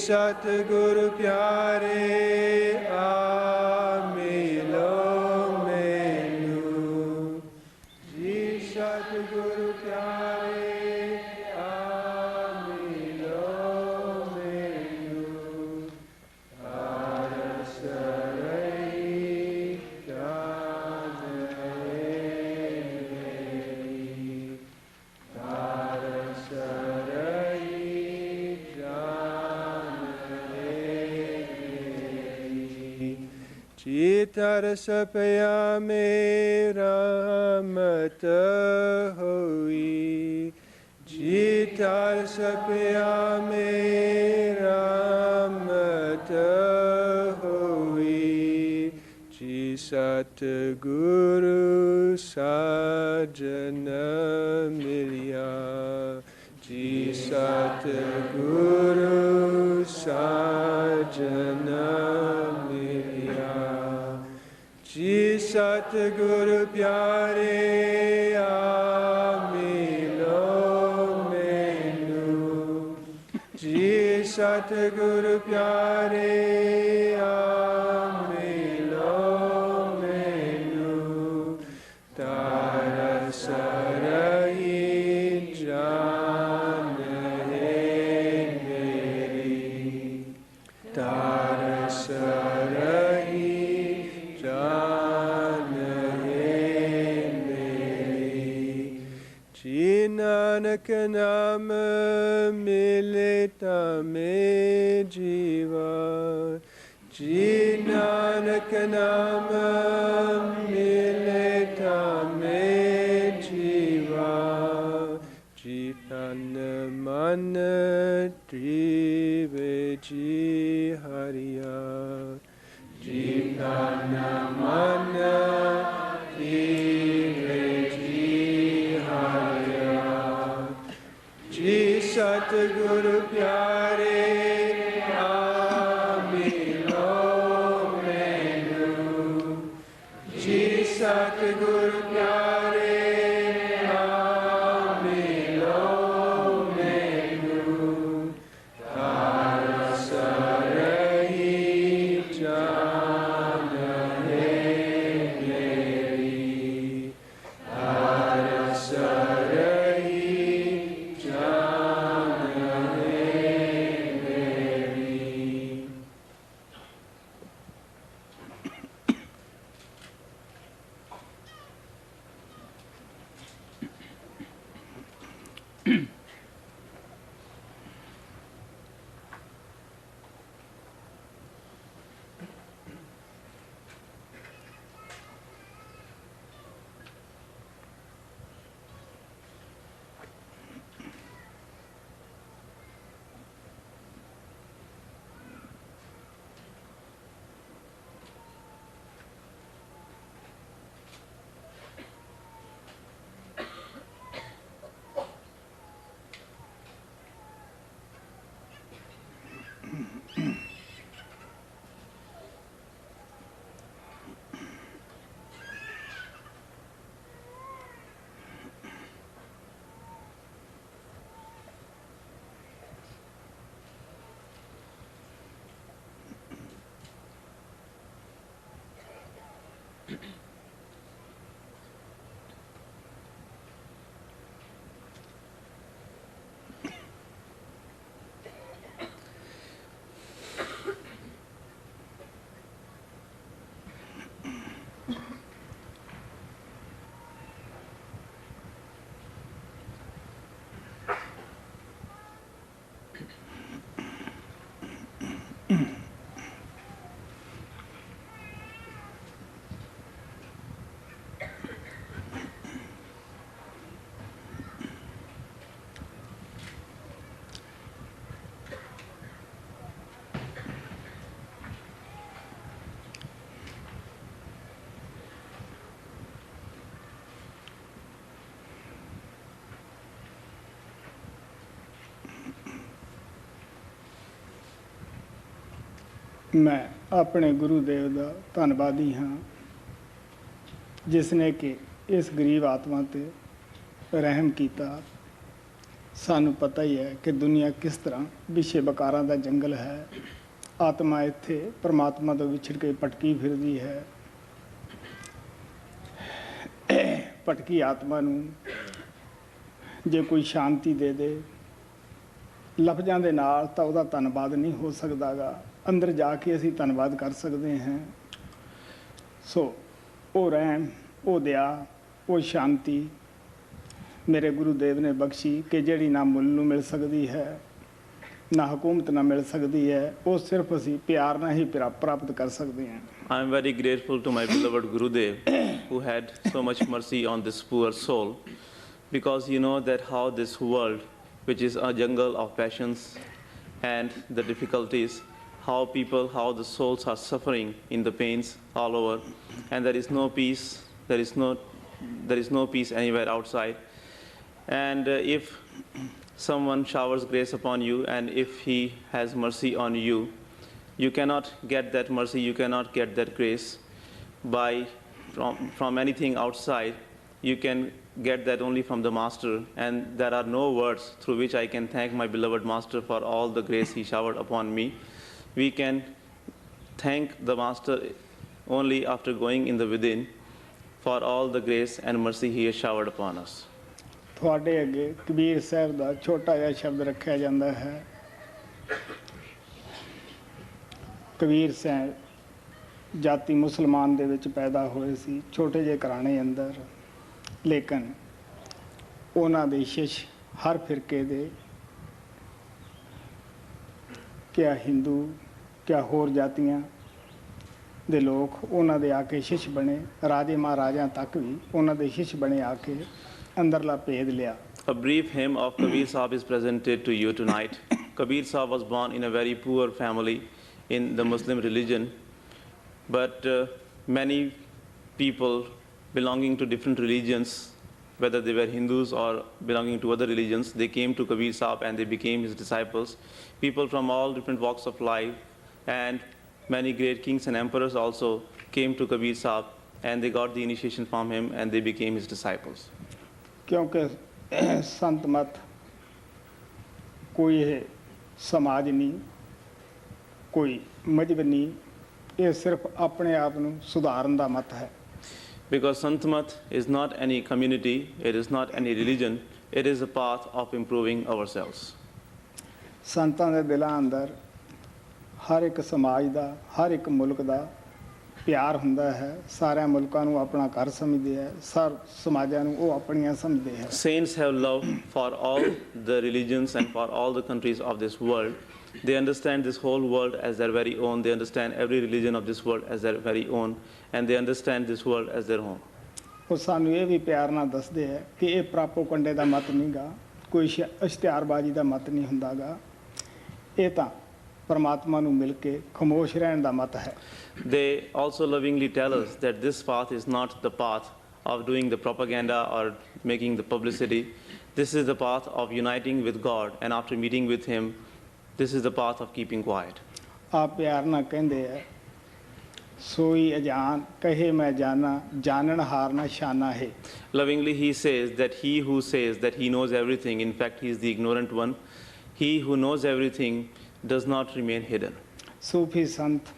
सतगुरु प्यारे आ मिलो मैनू, जी सतगुरु प्यारे आ मिलो मैनू, तारस रही जान मेरी, तारस तरस पया में रहमत हुई, जी तरस पया में रहमत हुई, जी सतगुरु साजन मिलिया, जी सतगुरु साजन जी सतगुरु प्यारे आ मिलो मैनू, जी सतगुरु प्यारे आ मिलो मैनू, तारस रही जान मेरी, तारस रही नानक नाम मिलता में जीवा, जी नानक नाम मिलता में जीवा, जी तन मन त्रिवे जी हरिया, जी तन मन त्रिवे जी सतगुरु प्यारे आ मिलो मैनू, जी सतगुरु प्यारे आ मिलो मैनू, तारस रही जान मेरी, तारस मैं अपने गुरुदेव का धन्नवादी हाँ, जिसने कि इस गरीब आत्मा ते रहम किया ਸਾਨੂੰ ਪਤਾ ਹੀ ਹੈ ਕਿ ਦੁਨੀਆ ਕਿਸ ਤਰ੍ਹਾਂ ਵਿਸ਼ੇ ਵਿਕਾਰਾਂ ਦਾ ਜੰਗਲ ਹੈ। ਆਤਮਾ ਇੱਥੇ ਪਰਮਾਤਮਾ ਤੋਂ ਵਿਛੜ ਕੇ ਭਟਕੀ ਫਿਰਦੀ ਹੈ। ਭਟਕੀ ਆਤਮਾ ਨੂੰ ਜੇ ਕੋਈ ਸ਼ਾਂਤੀ ਦੇ ਦੇ ਲਫ਼ਜ਼ਾਂ ਦੇ ਨਾਲ ਤਾਂ ਉਹਦਾ ਧੰਨਵਾਦ ਨਹੀਂ ਹੋ ਸਕਦਾਗਾ। ਅੰਦਰ ਜਾ ਕੇ ਅਸੀਂ ਧੰਨਵਾਦ ਕਰ ਸਕਦੇ ਹਾਂ। ਸੋ ਉਹ ਰਹਿਮ, ਉਹ ਦਇਆ, ਉਹ ਸ਼ਾਂਤੀ ਮੇਰੇ ਗੁਰੂਦੇਵ ਨੇ ਬਖਸ਼ੀ ਕਿ ਜਿਹੜੀ ਨਾ ਮੁੱਲ ਨੂੰ ਮਿਲ ਸਕਦੀ ਹੈ, ਨਾ ਹਕੂਮਤ ਨਾਲ ਮਿਲ ਸਕਦੀ ਹੈ। ਉਹ ਸਿਰਫ ਅਸੀਂ ਪਿਆਰ ਨਾਲ ਹੀ ਪ੍ਰਾਪਤ ਕਰ ਸਕਦੇ ਹਾਂ। I am very grateful to my beloved Gurudev who had so much mercy on this poor soul, because you know that how this world, which is a jungle of passions and the difficulties, how the souls are suffering in the pains all over, and there is no peace, there is no peace anywhere outside. And if someone showers grace upon you, and if he has mercy on you, you cannot get that mercy, you cannot get that grace from anything outside. You can get that only from the Master, and there are no words through which I can thank my beloved Master for all the grace he showered upon me. We can thank the Master only after going in the within for all the grace and mercy he has showered upon us. ਤੁਹਾਡੇ ਅੱਗੇ ਕਬੀਰ ਸਾਹਿਬ ਦਾ ਛੋਟਾ ਜਿਹਾ ਸ਼ਬਦ ਰੱਖਿਆ ਜਾਂਦਾ ਹੈ। ਕਬੀਰ ਸਾਹਿਬ ਜਾਤੀ ਮੁਸਲਮਾਨ ਦੇ ਵਿੱਚ ਪੈਦਾ ਹੋਏ ਸੀ, ਛੋਟੇ ਜਿਹੇ ਘਰਾਣੇ ਅੰਦਰ, ਲੇਕਿਨ ਉਹਨਾਂ ਦੇ ਸ਼ਿਸ਼ ਹਰ ਫਿਰਕੇ ਦੇ, ਕਿਆ ਹਿੰਦੂ ਕਿਆ ਹੋਰ ਜਾਤੀਆਂ ਦੇ ਲੋਕ ਉਹਨਾਂ ਦੇ ਆ ਕੇ ਸ਼ਿਸ਼ ਬਣੇ। ਰਾਜੇ ਮਹਾਰਾਜਿਆਂ ਤੱਕ ਵੀ ਉਹਨਾਂ ਦੇ ਸ਼ਿਸ਼ ਬਣੇ ਆ ਕੇ ਅੰਦਰਲਾ ਭੇਦ ਲਿਆ। A brief hymn of Kabir Sahib is presented to you tonight. Kabir Sahib was born in a very poor family in the Muslim religion, but many people belonging to different religions, whether they were Hindus or belonging to other religions, they came to Kabir Sahib and they became his disciples. People from all different walks of life and many great kings and emperors also came to Kabir Sahib, and they got the initiation from him and they became his disciples. ਕਿਉਂਕਿ ਸੰਤ ਮਤ ਕੋਈ ਇਹ ਸਮਾਜ ਨਹੀਂ, ਕੋਈ ਮਜ਼ਹਬ ਨਹੀਂ, ਇਹ ਸਿਰਫ ਆਪਣੇ ਆਪ ਨੂੰ ਸੁਧਾਰਨ ਦਾ ਮਤ ਹੈ। Because Sant Mat is not any community, it is not any religion, it is a path of improving ourselves. ਸੰਤਾਂ ਦੇ ਦਿਲਾਂ ਅੰਦਰ ਹਰ ਇੱਕ ਸਮਾਜ ਦਾ, ਹਰ ਇੱਕ ਮੁਲਕ ਦਾ ਪਿਆਰ ਹੁੰਦਾ ਹੈ। ਸਾਰਿਆਂ ਮੁਲਕਾਂ ਨੂੰ ਆਪਣਾ ਘਰ ਸਮਝਦੇ ਹੈ, ਸਮਾਜਾਂ ਨੂੰ ਉਹ ਆਪਣੀਆਂ ਸਮਝਦੇ ਹੈ। Saints have love for all the religions and for all the countries of this world. They understand this whole world as their very own. They understand every religion of this world as their very own, and they understand this world as their own. ਉਹ ਸਾਨੂੰ ਇਹ ਵੀ ਪਿਆਰ ਨਾਲ ਦੱਸਦੇ ਹੈ ਕਿ ਇਹ ਪ੍ਰਾਪੋਕੰਡੇ ਦਾ ਮਤ ਨਹੀਂਗਾ, ਕੋਈ ਇਸ਼ਤਿਹਾਰਬਾਜ਼ੀ ਦਾ ਮਤ ਨਹੀਂ ਹੁੰਦਾਗਾ। ਇਹ ਤਾਂ ਪਰਮਾਤਮਾ ਨੂੰ ਮਿਲ ਕੇ ਖਾਮੋਸ਼ ਰਹਿਣ ਦਾ ਮਤ ਹੈ। They also lovingly tell us that this path is not the path of doing the propaganda or making the publicity. This is the path of uniting with God, and after meeting with Him, this is the path of keeping quiet. ਆਪ ਪਿਆਰ ਨਾਲ ਕਹਿੰਦੇ ਹੈ, ਸੋਈ ਅਜਾਨ ਕਹੇ ਮੈਂ ਜਾਣਾ, ਜਾਣਨ ਹਾਰ ਨਾ ਸ਼ਾਨਾ ਹੈ। Lovingly he says that he who says that he knows everything, in fact he is the ignorant one. He who knows everything does not remain hidden. ਸੂਫੀ ਸੰਤ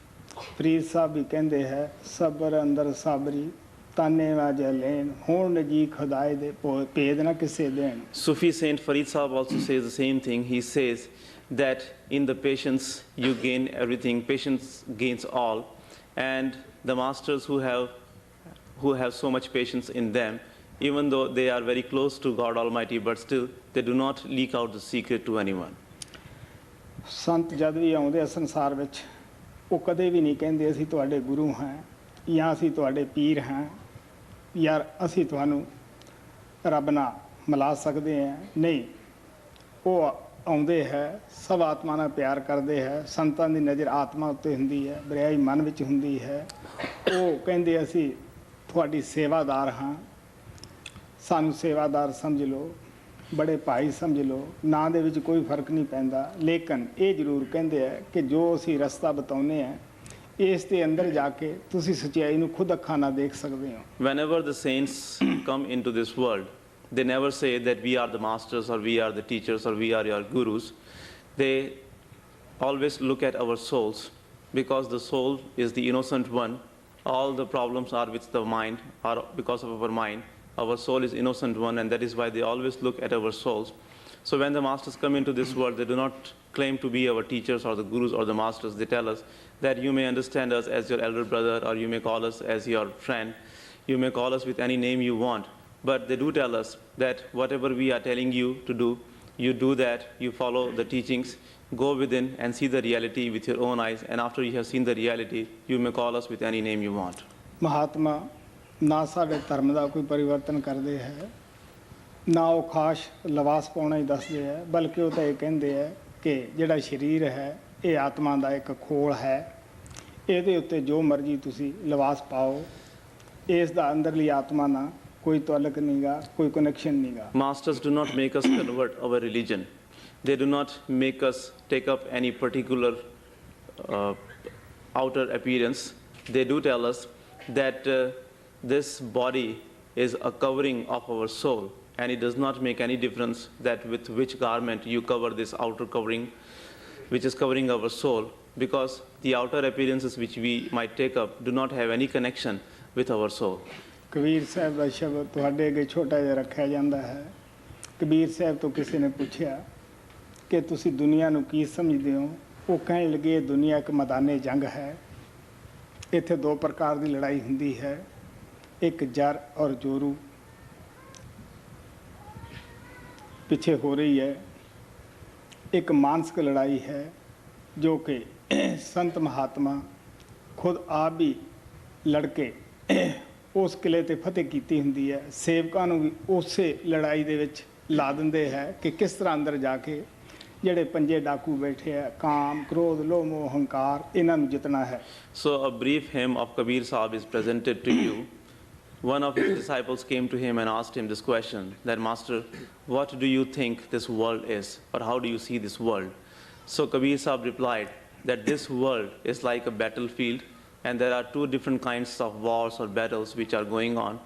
ਫਰੀਦ ਸਾਹਿਬ ਵੀ ਕਹਿੰਦੇ ਹੈ, ਸਬਰ ਅੰਦਰ ਸਾਬਰੀ ਤਾਨੇ ਵਾਜੇ ਲੈਣ, ਹੁਣ ਨਜੀ ਖੁਦਾਏ ਦੇ ਭੇਦ ਨਾ ਕਿਸੇ ਦੇਣ। Sufi Saint Farid Sahib also says the same thing. He says that in the patience you gain everything, patience gains all, and the masters who have so much patience in them, even though they are very close to God Almighty, but still they do not leak out the secret to anyone. ਸੰਤ ਜਦ ਵੀ ਆਉਂਦੇ ਆ ਸੰਸਾਰ ਵਿੱਚ, ਉਹ ਕਦੇ ਵੀ ਨਹੀਂ ਕਹਿੰਦੇ ਅਸੀਂ ਤੁਹਾਡੇ ਗੁਰੂ ਹਾਂ ਜਾਂ ਅਸੀਂ ਤੁਹਾਡੇ ਪੀਰ ਹਾਂ, ਯਾਰ ਅਸੀਂ ਤੁਹਾਨੂੰ ਰੱਬ ਨਾਲ ਮਿਲਾ ਸਕਦੇ ਹਾਂ। ਨਹੀਂ, ਉਹ ਆਉਂਦੇ ਹੈ, ਸਭ ਆਤਮਾ ਨਾਲ ਪਿਆਰ ਕਰਦੇ ਹੈ। ਸੰਤਾਂ ਦੀ ਨਜ਼ਰ ਆਤਮਾ ਉੱਤੇ ਹੁੰਦੀ ਹੈ, ਬਰਿਆਈ ਮਨ ਵਿੱਚ ਹੁੰਦੀ ਹੈ। ਉਹ ਕਹਿੰਦੇ ਅਸੀਂ ਤੁਹਾਡੀ ਸੇਵਾਦਾਰ ਹਾਂ, ਸਾਨੂੰ ਸੇਵਾਦਾਰ ਸਮਝ ਲਓ, ਬੜੇ ਭਾਈ ਸਮਝ ਲਓ, ਨਾਂ ਦੇ ਵਿੱਚ ਕੋਈ ਫਰਕ ਨਹੀਂ ਪੈਂਦਾ। ਲੇਕਿਨ ਇਹ ਜ਼ਰੂਰ ਕਹਿੰਦੇ ਹੈ ਕਿ ਜੋ ਅਸੀਂ ਰਸਤਾ ਬਤਾਉਂਦੇ ਹਾਂ, ਇਸ ਦੇ ਅੰਦਰ ਜਾ ਕੇ ਤੁਸੀਂ ਸੱਚਾਈ ਨੂੰ ਖੁਦ ਅੱਖਾਂ ਨਾਲ ਦੇਖ ਸਕਦੇ ਹੋ। Whenever the saints come into this world, They never say that we are the masters or we are the teachers or we are your gurus. They always look at our souls, because the soul is the innocent one. All the problems are with the mind, are because of our mind. Our soul is innocent one, and that is why they always look at our souls. So when the masters come into this world, they do not claim to be our teachers or the gurus or the masters. They tell us that you may understand us as your elder brother, or you may call us as your friend. You may call us with any name you want. But they do tell us that whatever we are telling you to do, you do that, you follow the teachings, go within and see the reality with your own eyes, and after you have seen the reality, you may call us with any name you want. Mahatma ਨਾ ਸਾਡੇ ਧਰਮ ਦਾ ਕੋਈ ਪਰਿਵਰਤਨ ਕਰਦੇ ਹੈ, ਨਾ ਉਹ ਖਾਸ ਲਿਬਾਸ ਪਾਉਣਾ ਹੀ ਦੱਸਦੇ ਹੈ, ਬਲਕਿ ਉਹ ਤਾਂ ਇਹ ਕਹਿੰਦੇ ਹੈ ਕਿ ਜਿਹੜਾ ਸਰੀਰ ਹੈ ਇਹ ਆਤਮਾ ਦਾ ਇੱਕ ਖੋਲ ਹੈ, ਇਹਦੇ ਉੱਤੇ ਜੋ ਮਰਜ਼ੀ ਤੁਸੀਂ ਲਿਬਾਸ ਪਾਓ, ਇਸ ਦਾ ਅੰਦਰਲੀ ਆਤਮਾ ਨਾਲ ਕੋਈ ਤਾਲੁਕ ਨਹੀਂਗਾ, ਕੋਈ ਕਨੈਕਸ਼ਨ ਨਹੀਂਗਾ. Masters do not make us convert our religion. They do not make us take up any particular outer appearance. They do tell us that this body is a covering of our soul, and it does not make any difference that with which garment you cover this outer covering, which is covering our soul, because the outer appearances which we might take up do not have any connection with our soul. Kabir Sahib ਦਾ ਸ਼ਬਦ ਤੁਹਾਡੇ ਅੱਗੇ ਛੋਟਾ ਜਿਹਾ ਰੱਖਿਆ ਜਾਂਦਾ ਹੈ. ਕਬੀਰ ਸਾਹਿਬ ਤੋਂ ਕਿਸੇ ਨੇ ਪੁੱਛਿਆ ਕਿ ਤੁਸੀਂ ਦੁਨੀਆ ਨੂੰ ਕੀ ਸਮਝਦੇ ਹੋ? ਉਹ ਕਹਿਣ ਲੱਗੇ ਦੁਨੀਆ ਇੱਕ ਮੈਦਾਨੇ ਜੰਗ ਹੈ, ਇੱਥੇ ਦੋ ਪ੍ਰਕਾਰ ਦੀ ਲੜਾਈ ਹੁੰਦੀ ਹੈ, ਇੱਕ ਜਰ ਔਰ ਜੋਰੂ ਪਿੱਛੇ ਹੋ ਰਹੀ ਹੈ, ਇੱਕ ਮਾਨਸਿਕ ਲੜਾਈ ਹੈ ਜੋ ਕਿ ਸੰਤ ਮਹਾਤਮਾ ਖੁਦ ਆਪ ਵੀ ਲੜ ਕੇ ਉਸ ਕਿਲੇ 'ਤੇ ਫਤਿਹ ਕੀਤੀ ਹੁੰਦੀ ਹੈ, ਸੇਵਕਾਂ ਨੂੰ ਵੀ ਉਸੇ ਲੜਾਈ ਦੇ ਵਿੱਚ ਲਾ ਦਿੰਦੇ ਹੈ ਕਿ ਕਿਸ ਤਰ੍ਹਾਂ ਅੰਦਰ ਜਾ ਕੇ ਜਿਹੜੇ ਪੰਜੇ ਡਾਕੂ ਬੈਠੇ ਆ, ਕਾਮ, ਕ੍ਰੋਧ, ਲੋਭ, ਮੋਹ, ਹੰਕਾਰ, ਇਹਨਾਂ ਨੂੰ ਜਿੱਤਣਾ ਹੈ. So a brief hymn of Kabir Sahib is presented to you. One of his disciples came to him and asked him this question, that Master, what do you think this world is, or how do you see this world? So Kabir Sahib replied that this world is like a battlefield, and there are two different kinds of wars or battles which are going on.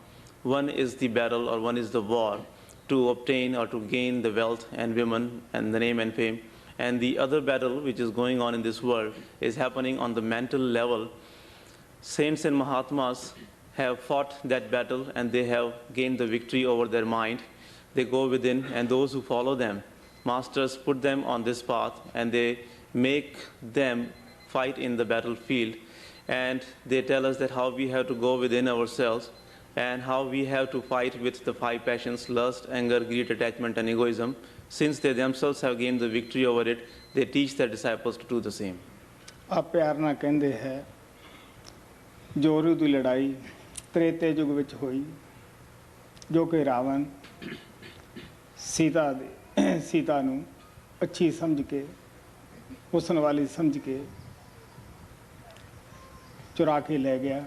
One is the battle, or one is the war to obtain or to gain the wealth and women and the name and fame. And the other battle which is going on in this world is happening on the mental level. Saints and Mahatmas have fought that battle, and they have gained the victory over their mind. They go within, and those who follow them, masters put them on this path, and they make them fight in the battlefield. And they tell us that how we have to go within ourselves, and how we have to fight with the five passions: lust, anger, greed, attachment, and egoism. Since they themselves have gained the victory over it, they teach their disciples to do the same. ਆਪ ਪਿਆਰ ਨਾਲ ਕਹਿੰਦੇ ਹੈ ਜੋਰੂ ਦੀ ਲੜਾਈ ਤ੍ਰੇਤੇ ਯੁੱਗ ਵਿੱਚ ਹੋਈ, ਜੋ ਕਿ ਰਾਵਣ ਸੀਤਾ ਨੂੰ ਅੱਛੀ ਸਮਝ ਕੇ, ਹੁਸਨ ਵਾਲੀ ਸਮਝ ਕੇ ਚੁਰਾ ਕੇ ਲੈ ਗਿਆ,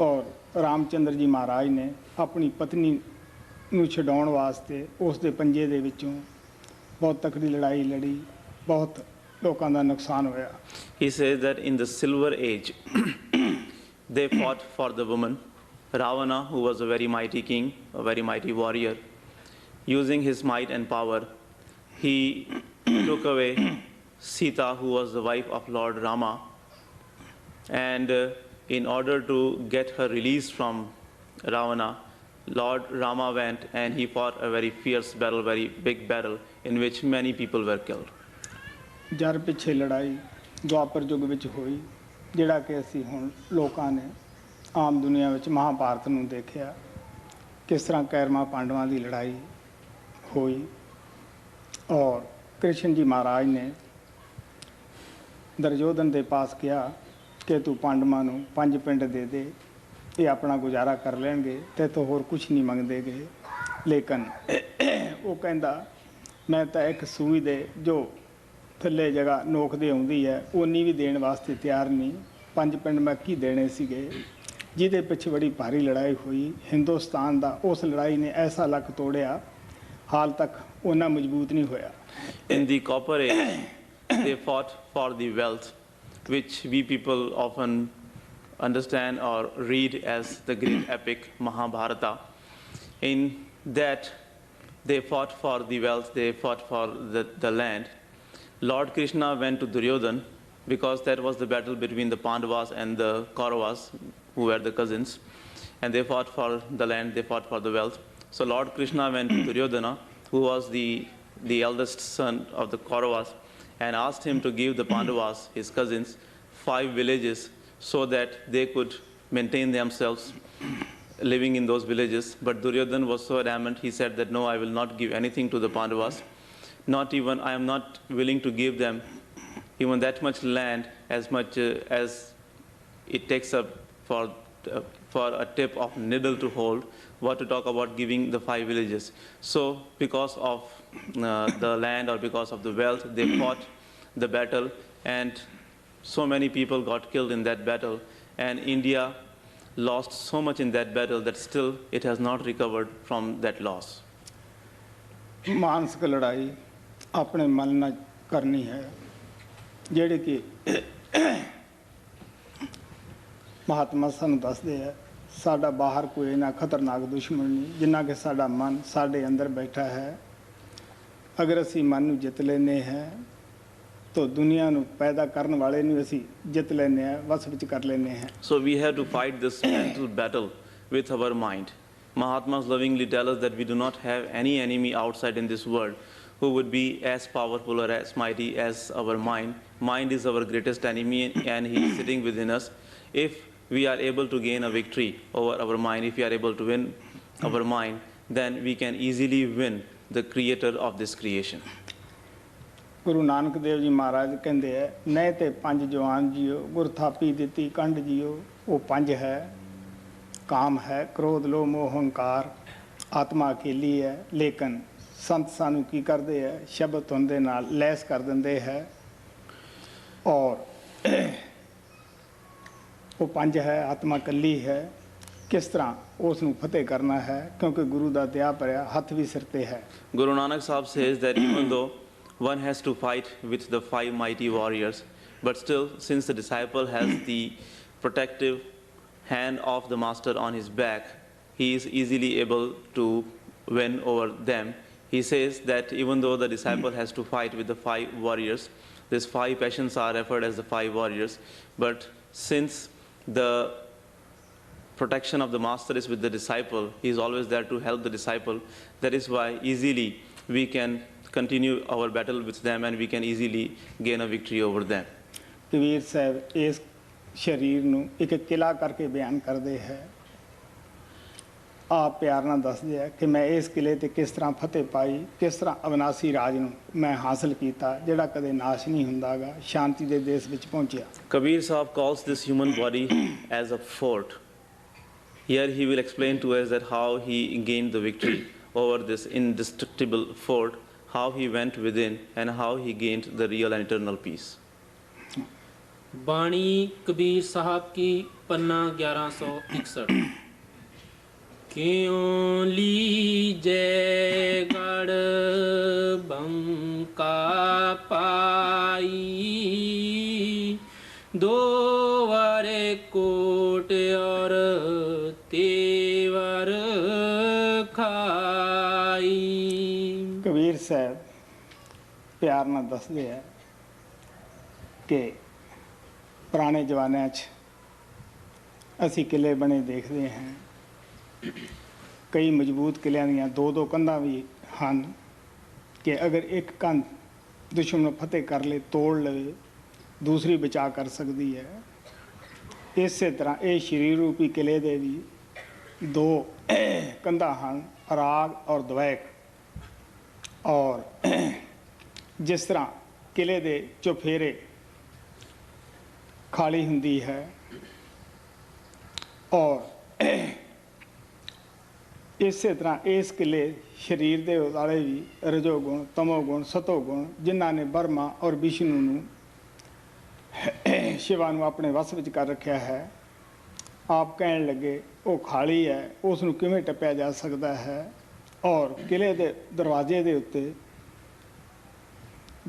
ਔਰ ਰਾਮਚੰਦਰ ਜੀ ਮਹਾਰਾਜ ਨੇ ਆਪਣੀ ਪਤਨੀ ਨੂੰ ਛਡਾਉਣ ਵਾਸਤੇ ਉਸ ਦੇ ਪੰਜੇ ਦੇ ਵਿੱਚੋਂ ਬਹੁਤ ਤਕੜੀ ਲੜਾਈ ਲੜੀ, ਬਹੁਤ ਲੋਕਾਂ ਦਾ ਨੁਕਸਾਨ ਹੋਇਆ. He says that in the silver age they fought for the woman. Ravana, who was a very mighty king, a very mighty warrior, using his might and power, he took away Sita, who was the wife of Lord Rama, and in order to get her release from Ravana, Lord Rama went and he fought a very fierce battle, very big battle, in which many people were killed. ਜਰ ਪਿੱਛੇ ਲੜਾਈ ਦੁਆਪਰ ਯੁੱਗ ਵਿੱਚ ਹੋਈ, ਜਿਹੜਾ ਕਿ ਅਸੀਂ ਹੁਣ ਲੋਕਾਂ ਨੇ ਆਮ ਦੁਨੀਆ ਵਿੱਚ ਮਹਾਭਾਰਤ ਨੂੰ ਦੇਖਿਆ, ਕਿਸ ਤਰ੍ਹਾਂ ਕੈਰਮਾ ਪਾਂਡਵਾਂ ਦੀ ਲੜਾਈ ਹੋਈ, ਔਰ ਕ੍ਰਿਸ਼ਨ ਜੀ ਮਹਾਰਾਜ ਨੇ ਦੁਰਯੋਧਨ ਦੇ ਪਾਸ ਕਿਹਾ ਕਿ ਤੂੰ ਪਾਂਡਵਾਂ ਨੂੰ 5 ਪਿੰਡ ਦੇ ਦੇ, ਇਹ ਆਪਣਾ ਗੁਜ਼ਾਰਾ ਕਰ ਲੈਣਗੇ, ਤੇ ਤੋਂ ਹੋਰ ਕੁਝ ਨਹੀਂ ਮੰਗਦੇ ਗਏ. ਲੇਕਿਨ ਉਹ ਕਹਿੰਦਾ ਮੈਂ ਤਾਂ ਇੱਕ ਸੂਈ ਦੇ ਜੋ ਥੱਲੇ ਜਗ੍ਹਾ ਨੋਕ ਦੇ ਆਉਂਦੀ ਹੈ ਉਨੀ ਵੀ ਦੇਣ ਵਾਸਤੇ ਤਿਆਰ ਨਹੀਂ, 5 ਪਿੰਡ ਮੈਂ ਕੀ ਦੇਣੇ ਸੀਗੇ, ਜਿਹਦੇ ਪਿੱਛੇ ਬੜੀ ਭਾਰੀ ਲੜਾਈ ਹੋਈ. ਹਿੰਦੁਸਤਾਨ ਦਾ ਉਸ ਲੜਾਈ ਨੇ ਐਸਾ ਲੱਕ ਤੋੜਿਆ, ਹਾਲ ਤੱਕ ਉਹਨਾਂ ਮਜ਼ਬੂਤ ਨਹੀਂ ਹੋਇਆ. In the copper age, they fought for the wealth, which we people often understand or read as the great epic Mahabharata. In that they fought for the wealth, they fought for the land. Lord Krishna went to Duryodhana because that was the battle between the Pandavas and the Kauravas, who were the cousins. And they fought for the land, they fought for the wealth. So Lord Krishna went to Duryodhana, who was the eldest son of the Kauravas, and asked him to give the Pandavas, his cousins, 5 villages so that they could maintain themselves living in those villages. But Duryodhana was so adamant, he said that no, I will not give anything to the Pandavas. Not even, I am not willing to give them even that much land as much as it takes up for a tip of needle to hold, what to talk about giving the 5 villages. So because of the land or because of the wealth, they fought the battle, and so many people got killed in that battle, and India lost so much in that battle that still it has not recovered from that loss. ਮਾਨਸਿਕ ਲੜਾਈ ਆਪਣੇ ਮਨ ਨਾਲ ਕਰਨੀ ਹੈ, ਜਿਹੜੇ ਕਿ ਮਹਾਤਮਾ ਸਾਨੂੰ ਦੱਸਦੇ ਆ, ਸਾਡਾ ਬਾਹਰ ਕੋਈ ਨਾ ਖਤਰਨਾਕ ਦੁਸ਼ਮਣ ਨਹੀਂ ਜਿੰਨਾ ਕਿ ਸਾਡਾ ਮਨ ਸਾਡੇ ਅੰਦਰ ਬੈਠਾ ਹੈ। ਅਗਰ ਅਸੀਂ ਮਨ ਨੂੰ ਜਿੱਤ ਲੈਂਦੇ ਹਾਂ ਤਾਂ ਦੁਨੀਆ ਨੂੰ ਪੈਦਾ ਕਰਨ ਵਾਲੇ ਨੂੰ ਅਸੀਂ ਜਿੱਤ ਲੈਂਦੇ ਹਾਂ, ਵਸ ਵਿੱਚ ਕਰ ਲੈਂਦੇ ਹਾਂ। So we have to fight this mental battle with our mind. Mahatmas lovingly tell us that we do not have any enemy outside in this world who would be as powerful or as mighty as our mind. Mind is our greatest enemy, and he is sitting within us. If we are able to gain a victory over our mind, if we are able to win our mind, then we can easily win the creator of this creation. Guru Nanak Dev ji ਮਹਾਰਾਜ ਕਹਿੰਦੇ ਹੈ, ਨਹੀਂ ਤੇ 5 ਜਵਾਨ JIO, ਗੁਰ ਥਾਪੀ ਦਿੱਤੀ ਕੰਡ JIO. ਉਹ 5 ਹੈ, ਕਾਮ ਹੈ, ਕ੍ਰੋਧ, ਲੋਭ, ਮੋਹ, ਹੰਕਾਰ। ਆਤਮਾ ਅਕੇਲੀ ਹੈ, ਲੇਕਿਨ ਸੰਤ ਸਾਨੂੰ ਕੀ ਕਰਦੇ ਹੈ, ਸ਼ਬਦ ਧੁਨ ਦੇ ਨਾਲ ਲੈਸ ਕਰ ਦਿੰਦੇ ਹੈ। ਔਰ ਉਹ 5 ਹੈ, ਆਤਮਾ ਇਕੱਲੀ ਹੈ। ਕਿਸ ਤਰ੍ਹਾਂ ਉਸ ਨੂੰ ਫਤਿਹ ਕਰਨਾ ਹੈ, ਕਿਉਂਕਿ ਗੁਰੂ ਦਾ ਦਇਆ ਭਰਿਆ ਹੱਥ ਵੀ ਸਿਰ ਤੇ ਹੈ। Guru Nanak Sahib says that even though one has to fight with the 5 mighty warriors, but still, since the disciple has the protective hand of the master on his back, he is easily able to win over them. He says that even though the disciple has to fight with the 5 warriors, these 5 passions are referred as the 5 warriors, but since the protection of the master is with the disciple, he is always there to help the disciple. That is why easily we can continue our battle with them, and we can easily gain a victory over them. Kabir Sahib ਇਸ ਸਰੀਰ ਨੂੰ ਇੱਕ ਕਿਲਾ ਕਰਕੇ ਬਿਆਨ ਕਰਦੇ ਹੈ। ਆਪ ਪਿਆਰ ਨਾਲ ਦੱਸਦੇ ਆ ਕਿ ਮੈਂ ਇਸ ਕਿਲੇ ਤੇ ਕਿਸ ਤਰ੍ਹਾਂ ਫਤਿਹ ਪਾਈ, ਕਿਸ ਤਰ੍ਹਾਂ ਅਵਿਨਾਸੀ ਰਾਜ ਨੂੰ ਮੈਂ ਹਾਸਲ ਕੀਤਾ, ਜਿਹੜਾ ਕਦੇ ਨਾਸ਼ ਨਹੀਂ ਹੁੰਦਾਗਾ, ਸ਼ਾਂਤੀ ਦੇ ਦੇਸ਼ ਵਿੱਚ ਪਹੁੰਚਿਆ। Kabir Sahib calls this human body as a fort. Here he will explain to us that how he gained the victory over this indestructible fort, how he went within, and how he gained the real and eternal peace. बाणी कबीर साहब की पन्ना 1161। क्यों लीजे गढ़ बंका पाई, दो वारे coat और तेवर खाई। ਕਬੀਰ ਸਾਹਿਬ ਪਿਆਰ ਨਾਲ ਦੱਸਦੇ ਆ ਕਿ ਪੁਰਾਣੇ ਜ਼ਮਾਨਿਆਂ 'ਚ ਅਸੀਂ ਕਿਲੇ ਬਣੇ ਦੇਖਦੇ ਹਾਂ। ਕਈ ਮਜ਼ਬੂਤ ਕਿਲਿਆਂ ਦੀਆਂ 2-2 ਕੰਧਾਂ ਵੀ ਹਨ ਕਿ ਅਗਰ ਇੱਕ ਕੰਧ ਦੁਸ਼ਮਣ ਨੂੰ ਫਤਿਹ ਕਰ ਲੇ, ਤੋੜ ਲਵੇ, ਦੂਸਰੀ ਬਚਾ ਕਰ ਸਕਦੀ ਹੈ। ਇਸੇ ਤਰ੍ਹਾਂ ਇਹ ਸਰੀਰ ਰੂਪੀ ਕਿਲੇ ਦੇ ਵੀ 2 ਕੰਧਾਂ ਹਨ, ਰਾਗ ਔਰ ਦਵੈਕ। ਔਰ ਜਿਸ ਤਰ੍ਹਾਂ ਕਿਲੇ ਦੇ ਚੁਫੇਰੇ ਖਾਲੀ ਹੁੰਦੀ ਹੈ, ਔਰ ਇਸੇ ਤਰ੍ਹਾਂ ਇਸ ਕਿਲੇ ਸਰੀਰ ਦੇ ਉਦਾਲੇ ਵੀ ਰਜੋਗੁਣ, ਤਮੋਗੁਣ, ਸਤੋਗੁਣ, ਜਿਨ੍ਹਾਂ ਨੇ ਬਰਮਾ ਔਰ ਵਿਸ਼ਨੂੰ ਨੂੰ, ਸ਼ਿਵਾ ਨੂੰ ਆਪਣੇ ਵਸ ਵਿੱਚ ਕਰ ਰੱਖਿਆ ਹੈ। ਆਪ ਕਹਿਣ ਲੱਗੇ ਉਹ ਖਾਲੀ ਹੈ, ਉਸ ਨੂੰ ਕਿਵੇਂ ਟੱਪਿਆ ਜਾ ਸਕਦਾ ਹੈ। ਔਰ ਕਿਲੇ ਦੇ ਦਰਵਾਜ਼ੇ ਦੇ ਉੱਤੇ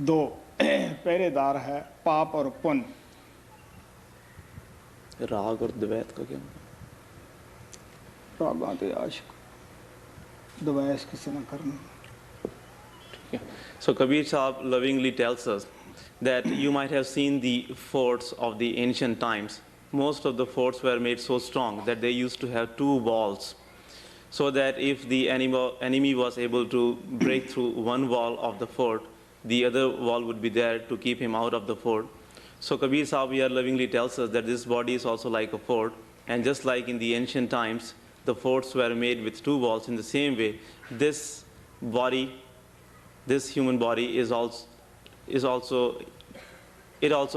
2 ਪਹਿਰੇਦਾਰ ਹੈ, ਪਾਪ ਔਰ ਪੁੰਨ। राग और द्वैत का क्या? ਰਾਗਾਂ ਤੇ ਆਸ਼ਕ। ਦਵਾਇਸ਼ ਕਿਸੇ ਨਾ ਕਰਨ। So Kabir Sahib lovingly tells us that you might have seen the forts of the ancient times. Most of the forts were made so strong that they used to have two walls, so that if the enemy was able to break through one wall of the fort, the other wall would be there to keep him out of the fort. So Kabir Sahib here lovingly tells us that this body is also like a fort, and just like in the ancient times, the forts were made with two walls, in the same way, this body, this human body is also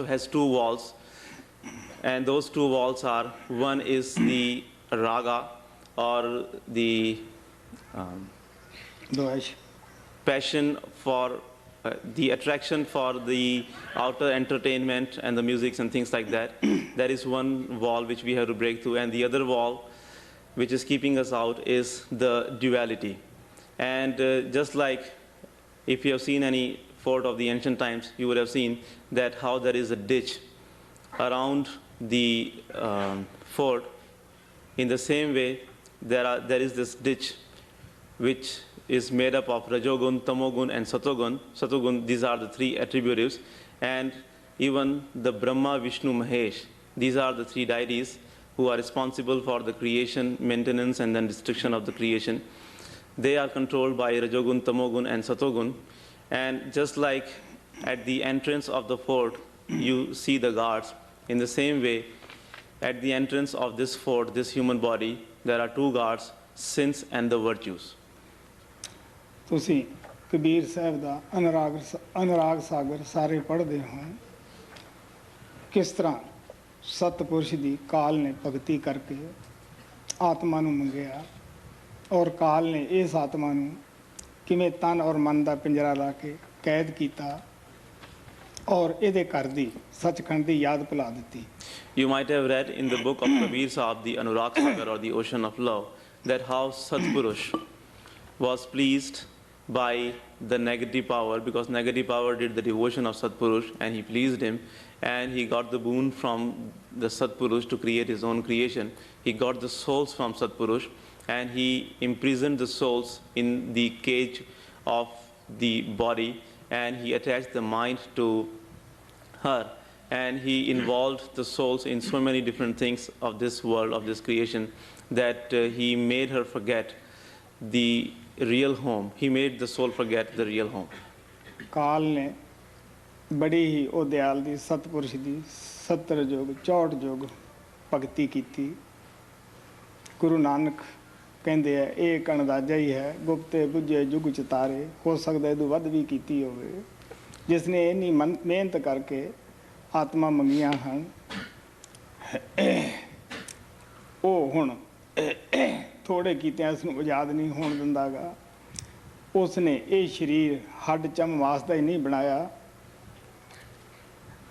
has two walls, and those two walls are, one is the raga, or the ਦਵਾਇਸ਼ passion for the attraction for the outer entertainment and the musics and things like that. That is one wall which we have to break through, and the other wall which is keeping us out is the duality. And just like if you have seen any fort of the ancient times, you would have seen that how there is a ditch around the fort. In the same way, there is this ditch which is made up of Rajogun, Tamogun, and Satogun. Satogun, these are the three attributives. And even the Brahma, Vishnu, Mahesh, these are the three deities who are responsible for the creation, maintenance, and then destruction of the creation. They are controlled by Rajogun, Tamogun, and Satogun. And just like at the entrance of the fort, you see the guards, in the same way, at the entrance of this fort, this human body, there are two guards, sins and the virtues. ਤੁਸੀਂ ਕਬੀਰ ਸਾਹਿਬ ਦਾ ਅਨੁਰਾਗ ਸਾਗਰ ਸਾਰੇ ਪੜ੍ਹਦੇ ਹੋ। ਕਿਸ ਤਰ੍ਹਾਂ ਸਤਪੁਰਸ਼ ਦੀ ਕਾਲ ਨੇ ਭਗਤੀ ਕਰਕੇ ਆਤਮਾ ਨੂੰ ਮੰਗਿਆ, ਔਰ ਕਾਲ ਨੇ ਇਸ ਆਤਮਾ ਨੂੰ ਕਿਵੇਂ ਤਨ ਔਰ ਮਨ ਦਾ ਪਿੰਜਰਾ ਲਾ ਕੇ ਕੈਦ ਕੀਤਾ, ਔਰ ਇਹਦੇ ਘਰ ਦੀ ਸੱਚਖੰਡ ਦੀ ਯਾਦ ਭੁਲਾ ਦਿੱਤੀ। You might have read in the book of Kabir Sahib, the Anurag Sagar, or the Ocean of Love, that how Satpurush was pleased by the negative power, because negative power did the devotion of Satpurush, and he pleased him, and he got the boon from the Satpurush to create his own creation. He got the souls from Satpurush, and he imprisoned the souls in the cage of the body, and he attached the mind to her, and he involved the souls in so many different things of this world, of this creation, that he made her forget the real home. He made the soul forget the real home. ਕਾਲ ਨੇ ਬੜੀ ਹੀ ਉਹ ਦਿਆਲ ਦੀ ਸਤਪੁਰਸ਼ ਦੀ 70 ਯੁਗ 64 ਯੁਗ ਭਗਤੀ ਕੀਤੀ। ਗੁਰੂ ਨਾਨਕ ਕਹਿੰਦੇ ਆ ਇਹ ਇੱਕ ਅੰਦਾਜ਼ਾ ਹੀ ਹੈ, ਗੁਪਤੇ ਬੁੱਝੇ ਯੁਗ ਚ ਤਾਰੇ, ਹੋ ਸਕਦਾ ਇਹਦੋਂ ਵੱਧ ਵੀ ਕੀਤੀ ਹੋਵੇ। ਜਿਸ ਨੇ ਇੰਨੀ ਮਿਹਨਤ ਕਰਕੇ ਆਤਮਾ ਮੰਗੀਆਂ ਹਨ, ਉਹ ਹੁਣ ਥੋੜੇ ਕੀਤਿਆਂ ਇਸ ਨੂੰ ਆਜ਼ਾਦ ਨਹੀਂ ਹੋਣ ਦਿੰਦਾਗਾ। ਉਸ ਨੇ ਇਹ ਸਰੀਰ ਹੱਡ ਚਮ ਮਾਸ ਦਾ ਹੀ ਨਹੀਂ ਬਣਾਇਆ,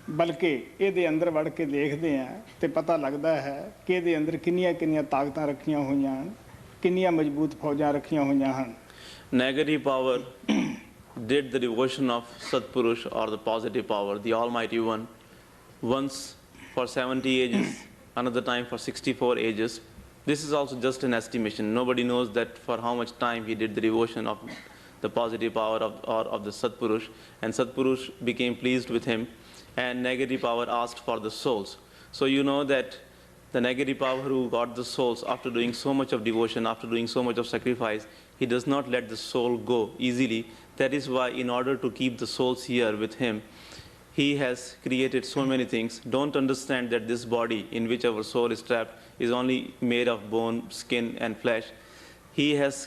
ਬਲਕਿ ਇਹਦੇ ਅੰਦਰ ਵੜ ਕੇ ਦੇਖਦੇ ਆ ਤੇ ਪਤਾ ਲੱਗਦਾ ਹੈ ਕਿ ਇਹਦੇ ਅੰਦਰ ਕਿੰਨੀਆਂ ਕਿੰਨੀਆਂ ਤਾਕਤਾਂ ਰੱਖੀਆਂ ਹੋਈਆਂ ਹਨ, ਕਿੰਨੀਆਂ ਮਜ਼ਬੂਤ ਫੌਜਾਂ ਰੱਖੀਆਂ ਹੋਈਆਂ ਹਨ। Negative power did the devotion of Satpurush, or the positive power, the Almighty One, once for 70 ages, another time for 64 ages. This is also just an estimation. Nobody knows that for how much time he did the devotion of the positive power of the Satpurush. And Satpurush became pleased with him, and negative power asked for the souls. So you know that the negative power who got the souls after doing so much of devotion, after doing so much of sacrifice, he does not let the soul go easily. That is why, in order to keep the souls here with him, he has created so many things. Don't understand that this body in which our soul is trapped is only made of bone, skin, and flesh. He has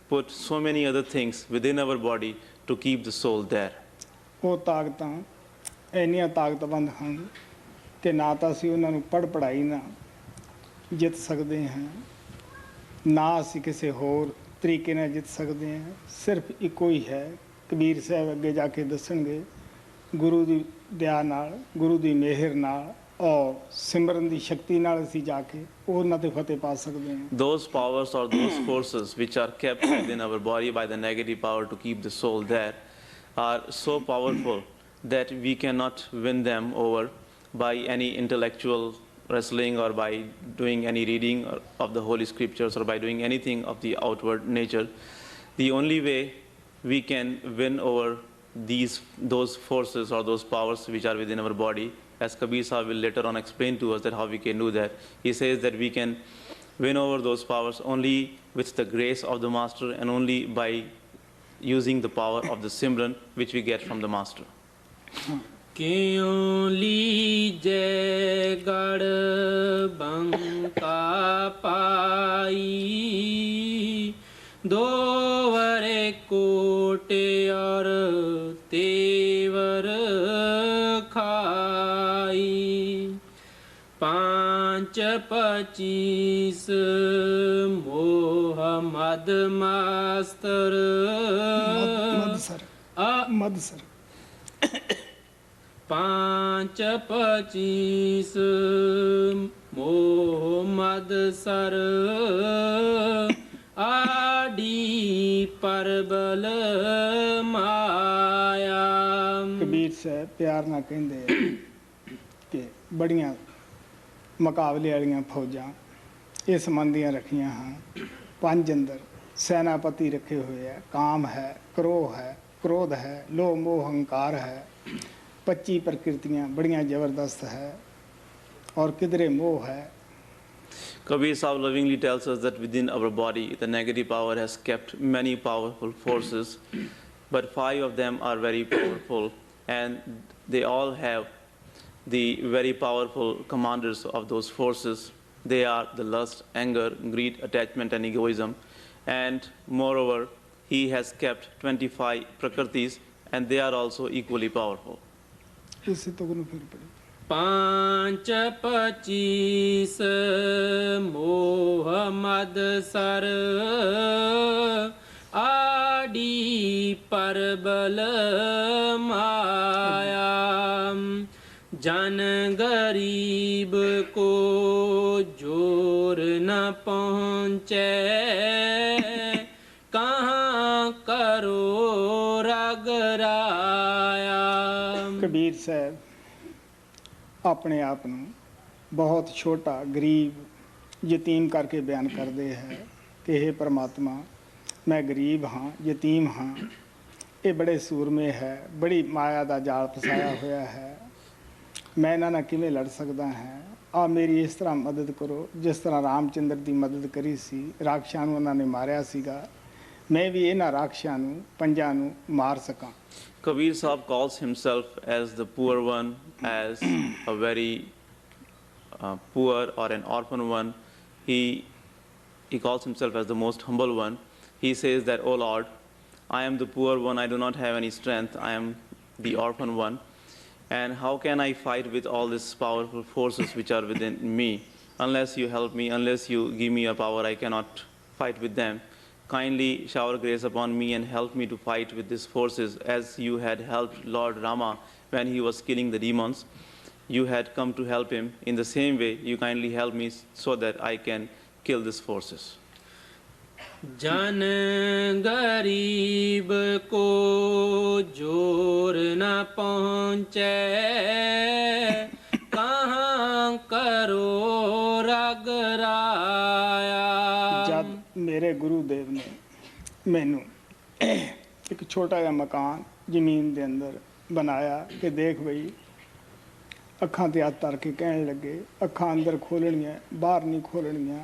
put so many other things within our body to keep the soul there. ਉਹ ਤਾਕਤਾਂ ਇੰਨੀਆਂ ਤਾਕਤਵੰਦ ਹਨ ਤੇ ਨਾ ਤਾਂ ਅਸੀਂ ਉਹਨਾਂ ਨੂੰ ਪੜ੍ਹਾਈ ਨਾ ਜਿੱਤ ਸਕਦੇ ਹਾਂ, ਨਾ ਅਸੀਂ ਕਿਸੇ ਹੋਰ ਤਰੀਕੇ ਨਾਲ ਜਿੱਤ ਸਕਦੇ ਹਾਂ। ਸਿਰਫ ਇੱਕੋ ਹੀ ਹੈ, ਕਬੀਰ ਸਾਹਿਬ ਅੱਗੇ ਜਾ ਕੇ ਦੱਸਣਗੇ, ਗੁਰੂ ਦੀ ਦਇਆ ਨਾਲ, ਗੁਰੂ ਦੀ ਮਿਹਰ ਨਾਲ ਔਰ ਸਿਮਰਨ ਦੀ ਸ਼ਕਤੀ ਨਾਲ ਅਸੀਂ ਜਾ ਕੇ ਉਹਨਾਂ ਤੇ ਫਤਿਹ ਪਾ ਸਕਦੇ ਹਾਂ। Those powers or those forces which are kept within our body by the negative power to keep the soul there are so powerful that we cannot win them over by any intellectual wrestling, or by doing any reading of the Holy Scriptures, or by doing anything of the outward nature. The only way we can win over those forces or those powers which are within our body, as Kabir Sahib will later on explain to us that how we can do that. He says that we can win over those powers only with the grace of the Master and only by using the power of the Simran which we get from the Master. क्यों लीजे गढ़ बंका पाई दो वरे कोटे और तेवर खाई पांच पचीस मोह मद मास्तर मदसर पांच पचीस मोहम्मद सर आडी परबल माया। कबीर साहब प्यार ना कहते कि बड़ियां मुकाबले वालियां फौजां इस मन दियां रखियां हाँ। पंज अंदर सेनापति रखे हुए है, काम है, क्रोह है, क्रोध है, लोभ मोह अहंकार है, 25 प्रकृतियां बड़ियां जबरदस्त है और किधरे मोह है। Kabir Sahib lovingly tells us that within our body, the negative power has kept many powerful forces, but 5 of them are very powerful, and they all have the very powerful commanders of those forces. They are the lust, anger, greed, attachment, and egoism. And moreover, he has kept 25 prakritis, and they are also equally powerful. पांच पचीस Mohammad sir आडी परबल माया जन गरीब को जोर न पहुँचे कहाँ करो रगराया। कबीर साहब अपने आप ਨੂੰ बहुत छोटा गरीब यतीम करके बयान करते हैं कि हे परमात्मा मैं गरीब हाँ, यतीम हाँ, ये बड़े सूरमे है, बड़ी माया का जाल फसाया होया है, मैं इन्हां नाल किवें लड़ सकदा है। आ मेरी इस तरह मदद करो जिस तरह रामचंद्र की मदद करी सी, राक्षसां नूं उन्हां ने मारिया सीगा, मैं भी इन्हां राक्षसां नूं पंजां नूं मार सकां। Kabir Sahib calls himself as the poor one, as a very poor or an orphan one. He calls himself as the most humble one. He says that, "O Lord, I am the poor one, I do not have any strength, I am the orphan one. And how can I fight with all these powerful forces which are within me? Unless you help me, unless you give me a power, I cannot fight with them. Kindly shower grace upon me and help me to fight with these forces as you had helped Lord Rama when he was killing the demons. You had come to help him. In the same way, you kindly help me so that I can kill these forces." जन गरीब को जोर न पहुँचे कहाँ करो रगराया। जब मेरे गुरुदेव ने मैनू एक छोटा जिहा मकान जमीन के अंदर बनाया कि देख बई अखां ते हत्थ धर के कहन लगे अखां अंदर खोलनियां बाहर नहीं खोलनियां,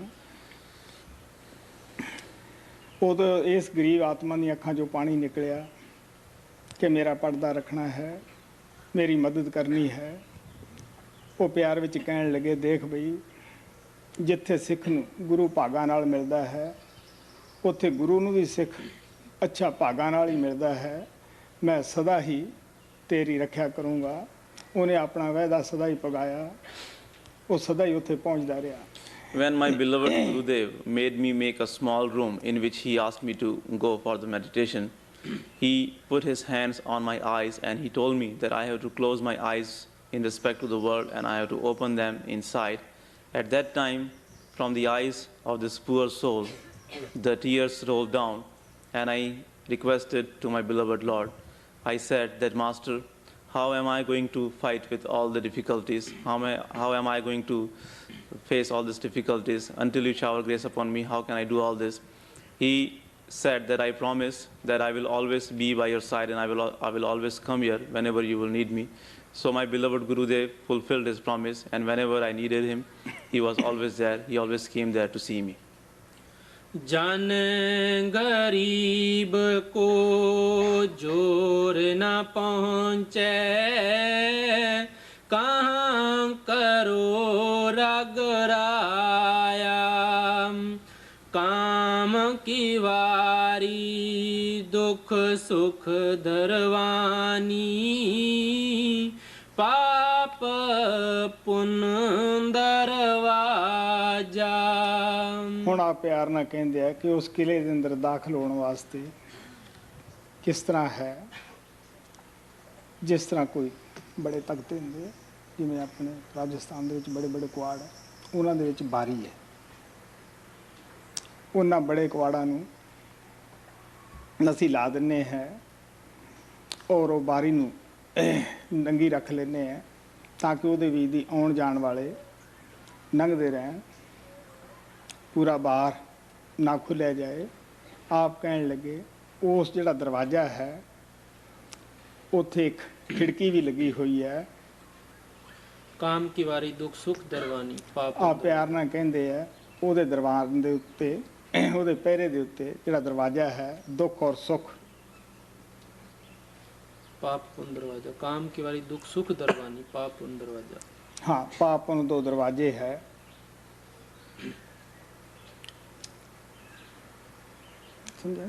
उदों इस गरीब आत्मा दी अखां चों पानी निकलिया कि मेरा पर्दा रखना है, मेरी मदद करनी है। वो प्यार विच कहन लगे देख बई जिथे सिख नूं गुरु भागां नाल मिलदा है उत्थे गुरु नूं भी सिख अच्छा भागां नाल ही मिलदा है। मैं सदा ही तेरी रखिया करूँगा। उन्हें अपना वायदा सदा ही पगाया, वो सदा ही उत्थे पहुँचदा रहा। When my beloved Gurudev made me make a small room in which he asked me to go for the meditation, he put his hands on my eyes and he told me that I have to close my eyes in respect to the world and I have to open them inside. At that time, from the eyes of this poor soul, the tears rolled down and I requested to my beloved Lord. I said that, Master, how am I going to fight with all the difficulties? How am I going to face all these difficulties? Until you shower grace upon me, how can I do all this? He said that I promise that I will always be by your side and I will always come here whenever you will need me. So my beloved Gurudev fulfilled his promise, and whenever I needed him, he was always there. He always came there to see me. जन गरीब को जोर न पहुँचे, कहाँ करो रगराया, काम की वारी दुख सुख दरवानी, पाप पुण्य दरवाजा। ਹੁਣ ਆ ਪਿਆਰ ਨਾਲ ਕਹਿੰਦੇ ਆ ਕਿ ਉਸ ਕਿਲੇ ਦੇ ਅੰਦਰ ਦਾਖਲ ਹੋਣ ਵਾਸਤੇ ਕਿਸ ਤਰ੍ਹਾਂ ਹੈ, ਜਿਸ ਤਰ੍ਹਾਂ ਕੋਈ ਬੜੇ ਤਖਤੇ ਹੁੰਦੇ ਆ, ਜਿਵੇਂ ਆਪਣੇ ਰਾਜਸਥਾਨ ਦੇ ਵਿੱਚ ਬੜੇ ਬੜੇ ਕੁਆੜ ਹੈ, ਉਹਨਾਂ ਦੇ ਵਿੱਚ ਬਾਰੀ ਹੈ। ਉਹਨਾਂ ਬੜੇ ਕੁਆੜਾਂ ਨੂੰ ਅਸੀਂ ਲਾ ਦਿੰਦੇ ਹਾਂ ਔਰ ਉਹ ਬਾਰੀ ਨੂੰ ਨੰਗੀ ਰੱਖ ਲੈਂਦੇ ਹਾਂ ਤਾਂ ਕਿ ਉਹਦੇ ਵਿੱਚ ਦੀ ਆਉਣ ਜਾਣ ਵਾਲੇ ਲੰਘਦੇ ਰਹਿਣ, ਪੂਰਾ ਬਾਰ ਨਾ ਖੁੱਲ੍ਹਿਆ ਜਾਏ। ਆਪ ਕਹਿਣ ਲੱਗੇ ਉਸ ਜਿਹੜਾ ਦਰਵਾਜ਼ਾ ਹੈ ਉੱਥੇ ਇੱਕ ਖਿੜਕੀ ਵੀ ਲੱਗੀ ਹੋਈ ਹੈ। काम की वारी दुख सुख दरवानी, पाप ਆ ਪਿਆਰ ਨਾਲ ਕਹਿੰਦੇ ਆ ਉਹਦੇ ਦਰਵਾਜ਼ੇ ਦੇ ਉੱਤੇ, ਉਹਦੇ ਪਹਿਰੇ ਦੇ ਉੱਤੇ ਜਿਹੜਾ ਦਰਵਾਜ਼ਾ ਹੈ ਦੁੱਖ ਔਰ ਸੁੱਖ, पाप पुण्य दरवाजा। काम की वारी दुख सुख दरवानी, पाप पुण्य दरवाजा। ਹਾਂ ਪਾਪ ਨੂੰ ਦੋ ਦਰਵਾਜ਼ੇ ਹੈ। ਸਮਝਿਆ?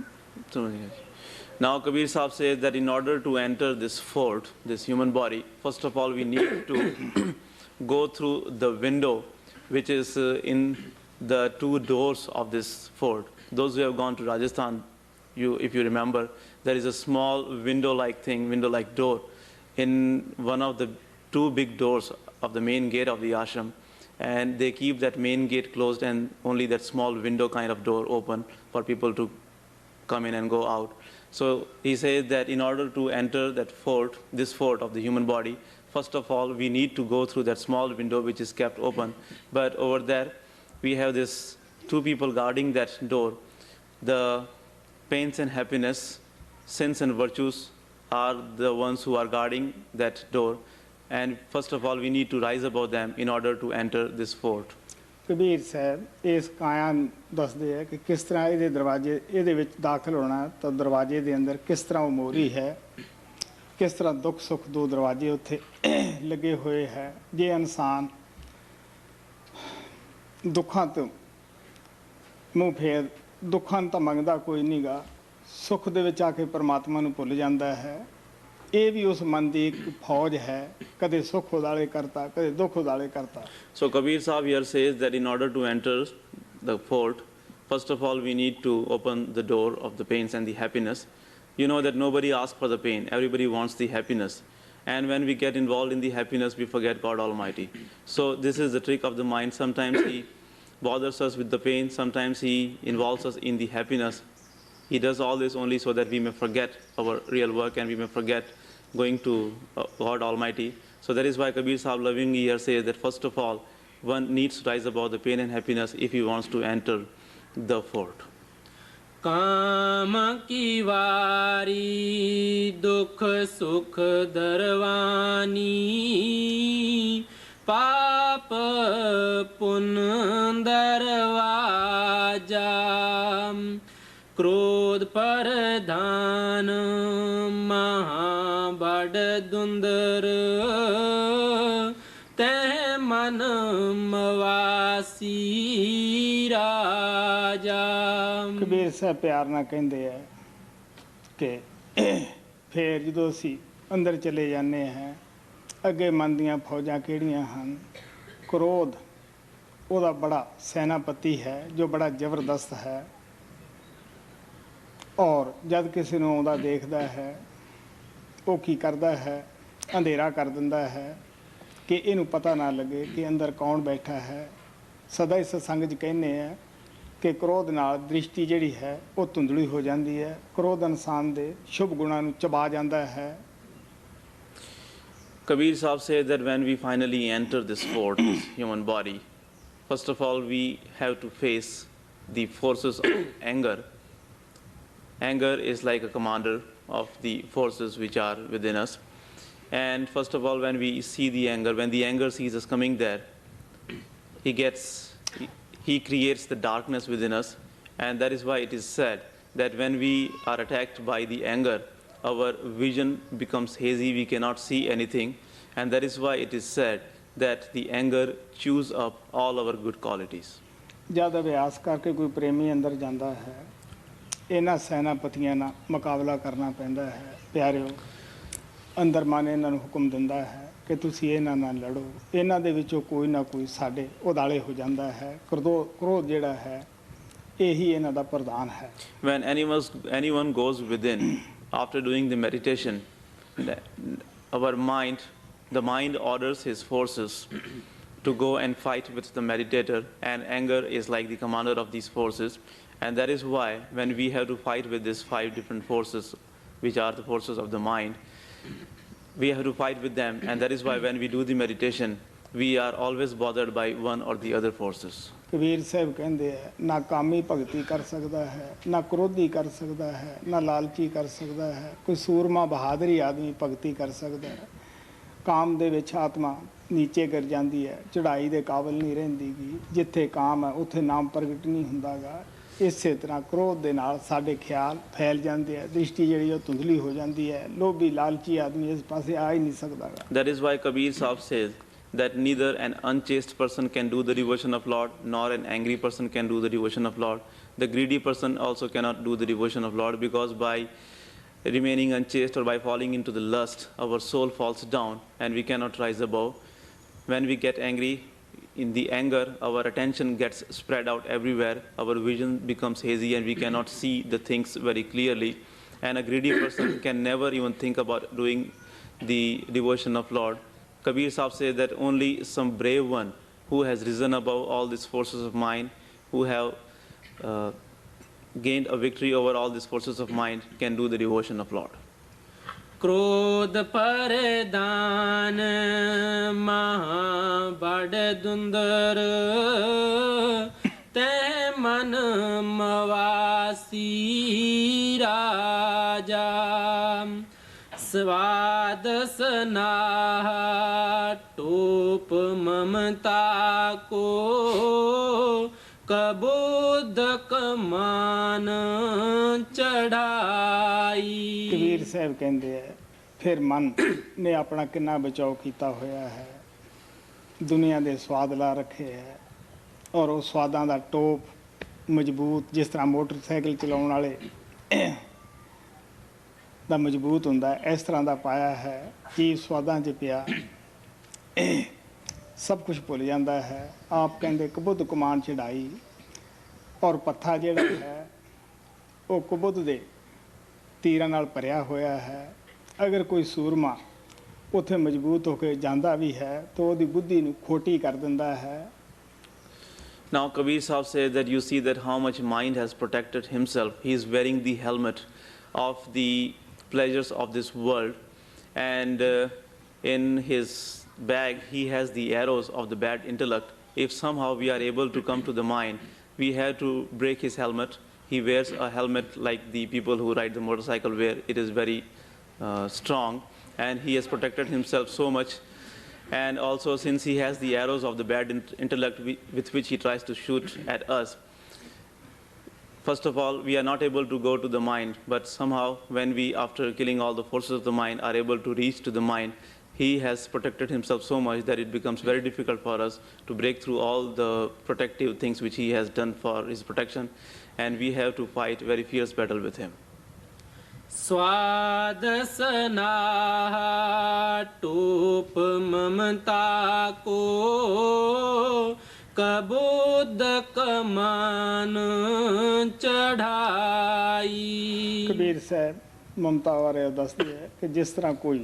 Now Kabir Sahib says that in order to enter this fort, this human body, first of all we need to go through the window which is in the two doors of this fort. Those who have gone to Rajasthan, if you remember, there is a small window-like thing, window-like door in one of the two big doors of the main gate of the ashram, and they keep that main gate closed and only that small window kind of door open for people to come in and go out. So he says that in order to enter that fort, this fort of the human body, first of all we need to go through that small window which is kept open. But over there we have this two people guarding that door. The pains and happiness, sins and virtues are the ones who are guarding that door. And first of all we need to rise above them in order to enter this fort. Kabir Sahib ਇਸ ਕਾਇਆ ਦੱਸਦੇ ਆ ਕਿ ਕਿਸ ਤਰ੍ਹਾਂ ਇਹਦੇ ਦਰਵਾਜ਼ੇ, ਇਹਦੇ ਵਿੱਚ ਦਾਖਲ ਹੋਣਾ ਤਾਂ ਦਰਵਾਜ਼ੇ ਦੇ ਅੰਦਰ ਕਿਸ ਤਰ੍ਹਾਂ ਉਹ ਮੋਰੀ ਹੈ, ਕਿਸ ਤਰ੍ਹਾਂ ਦੁੱਖ ਸੁੱਖ ਦੋ ਦਰਵਾਜ਼ੇ ਉੱਥੇ ਲੱਗੇ ਹੋਏ ਹੈ। ਜੇ ਇਨਸਾਨ ਦੁੱਖਾਂ ਤੋਂ ਮੂੰਹ ਫੇਰ, ਦੁੱਖਾਂ ਨੂੰ ਤਾਂ ਮੰਗਦਾ ਕੋਈ ਨਹੀਂ ਗਾ, ਸੁੱਖ ਦੇ ਵਿੱਚ ਆ ਕੇ ਪਰਮਾਤਮਾ ਨੂੰ ਭੁੱਲ ਜਾਂਦਾ ਹੈ। ਇਹ ਵੀ ਉਸ ਮਨ ਦੀ ਇੱਕ ਫੌਜ ਹੈ, ਕਦੇ ਸੁੱਖ ਉਦਾਲੇ ਕਰਤਾ, ਕਦੇ ਦੁੱਖ ਉਦਾਲੇ ਕਰਤਾ। So Kabir Sahib here says that in order to enter the fort, first of all we need to open the door of the pains and the happiness. You know that nobody asks for the pain, everybody wants the happiness. And when we get involved in the happiness, we forget God Almighty. So this is the trick of the mind. Sometimes He bothers us with the pain, sometimes He involves us in the happiness. He does all this only so that we may forget our real work and we may forget going to God Almighty. So that is why Kabir Sahib lovingly here says that first of all, one needs to rise above the pain and happiness if he wants to enter the fort. काम की वारी दुख सुख दरवानी, पाप पुण्य दरवाजा। क्रोध प्रधान महाबड़ दुंदर, तह मन मवासी राजा। ਕਬੀਰ ਸਾਹਿਬ ਪਿਆਰ ਨਾਲ ਕਹਿੰਦੇ ਆ ਕਿ ਫੇਰ ਜਦੋਂ ਅਸੀਂ ਅੰਦਰ ਚਲੇ ਜਾਂਦੇ ਹਾਂ, ਅੱਗੇ ਮਨ ਦੀਆਂ ਫੌਜਾਂ ਕਿਹੜੀਆਂ ਹਨ। ਕ੍ਰੋਧ ਉਹਦਾ ਬੜਾ ਸੈਨਾਪਤੀ ਹੈ ਜੋ ਬੜਾ ਜ਼ਬਰਦਸਤ ਹੈ, ਔਰ ਜਦ ਕਿਸੇ ਨੂੰ ਆਉਂਦਾ ਦੇਖਦਾ ਹੈ ਉਹ ਕੀ ਕਰਦਾ ਹੈ, ਅੰਧੇਰਾ ਕਰ ਦਿੰਦਾ ਹੈ ਕਿ ਇਹਨੂੰ ਪਤਾ ਨਾ ਲੱਗੇ ਕਿ ਅੰਦਰ ਕੌਣ ਬੈਠਾ ਹੈ। ਸਦਾ ਹੀ ਸਤਸੰਗ 'ਚ ਕਹਿੰਦੇ ਆ ਕਿ ਕ੍ਰੋਧ ਨਾਲ ਦ੍ਰਿਸ਼ਟੀ ਜਿਹੜੀ ਹੈ ਉਹ ਧੁੰਦਲੀ ਹੋ ਜਾਂਦੀ ਹੈ। ਕ੍ਰੋਧ ਇਨਸਾਨ ਦੇ ਸ਼ੁਭ ਗੁਣਾਂ ਨੂੰ ਚਬਾ ਜਾਂਦਾ ਹੈ। Kabir Sahib says that when we finally enter this fort, this human body, first of all we have to face the forces of anger, anger is like a commander of the forces which are within us. And first of all, when we see the anger, when the anger sees us coming there, he creates the darkness within us. And that is why it is said that when we are attacked by the anger, our vision becomes hazy, we cannot see anything. And that is why it is said that the anger chews up all our good qualities. जब अभ्यास करके कोई प्रेमी अंदर जाता है, इन्हां सैनापतियां नाल मुकाबला करना पैंदा है। प्यारिओ, अंदर मन इन्हां नूं हुक्म दिंदा है कि तुसीं इन्हां नाल लड़ो। इन्हां दे विचों कोई ना कोई साडे उदाले हो जाता है। क्रोध जिहड़ा है यही इन्हां दा प्रधान है। When anyone goes within, after doing the meditation, our mind, the mind orders his forces to go and fight with the meditator, and anger is like the commander of these forces. And that is why when we have to fight with these 5 different forces, which are the forces of the mind, we have to fight with them. And that is why when we do the meditation, we are always bothered by one or the other forces. Kabir साहब कहते हैं, ना कामी भगती कर सकता है, ना क्रोधी कर सकता है, ना लालची कर सकता है। कोई सूरमा बहादरी आदमी भगती कर सकता है। काम दे विच आत्मा नीचे गिर जाती है, चढ़ाई दे काबिल नहीं रहिंदी। जिथे काम है उत्थे नाम प्रगट नहीं हुंदागा। इसे तरह क्रोध दे नाल साडे ख्याल फैल जाते हैं, दृष्टि जिहड़ी ओह धुंधली हो जाती है। लोभी लालची आदमी इस पासे आ ही नहीं सकदागा। That is why Kabir Sahib says that neither an unchaste person can do the devotion of Lord, nor an angry person can do the devotion of Lord. The greedy person also cannot do the devotion of Lord, because by remaining unchaste or by falling into the lust, our soul falls down and we cannot rise above. When we get angry, in the anger, our attention gets spread out everywhere, our vision becomes hazy and we cannot see the things very clearly. And a greedy person can never even think about doing the devotion of Lord. Kabir Sahib says that only some brave one who has risen above all these forces of mind, who have gained a victory over all these forces of mind, can do the devotion of Lord. क्रोध परदान महा बड़ दुंदर ते मन मवासी राजा स्वाद स्नाह टोप ममता को कबूद कमान चढ़ाई। कबीर साहब कहते हैं, फिर मन ने अपना कितना बचाव किया होया है, दुनिया दे स्वाद ला रखे है, और उस स्वादां दा टोप मजबूत, जिस तरह मोटरसाइकिल चलाउण वाले दा मजबूत हुंदा है, इस तरह दा पाया है। जी स्वादां च पिया सब कुछ भुल जाता है। आप कहते कबुद्ध कमान चढ़ाई, और पत्था जिहड़ा है वो कबुद्ध दे तीरां नाल भरिया होया है। अगर कोई सूरमा उत्थे मजबूत होकर जांदा भी है तो ओहदी बुद्धि नूं खोटी कर दिंदा है। Now Kabir Sahib says that you see that how much mind has protected himself. He is wearing the helmet of the pleasures of this world, and in his bag he has the arrows of the bad intellect. If somehow we are able to come to the mind, we have to break his helmet. He wears a helmet like the people who ride the motorcycle wear. It is very strong, and he has protected himself so much. And also, since he has the arrows of the bad intellect with which he tries to shoot at us, first of all, we are not able to go to the mind, but somehow when we, after killing all the forces of the mind, are able to reach to the mind, he has protected himself so much that it becomes very difficult for us to break through all the protective things which he has done for his protection, and we have to fight a very fierce battle with him. स्वाद स्नाह टोप ममता को कबूद कमान चढ़ाई। कबीर साहब ममता बारे दसदे है कि जिस तरह कोई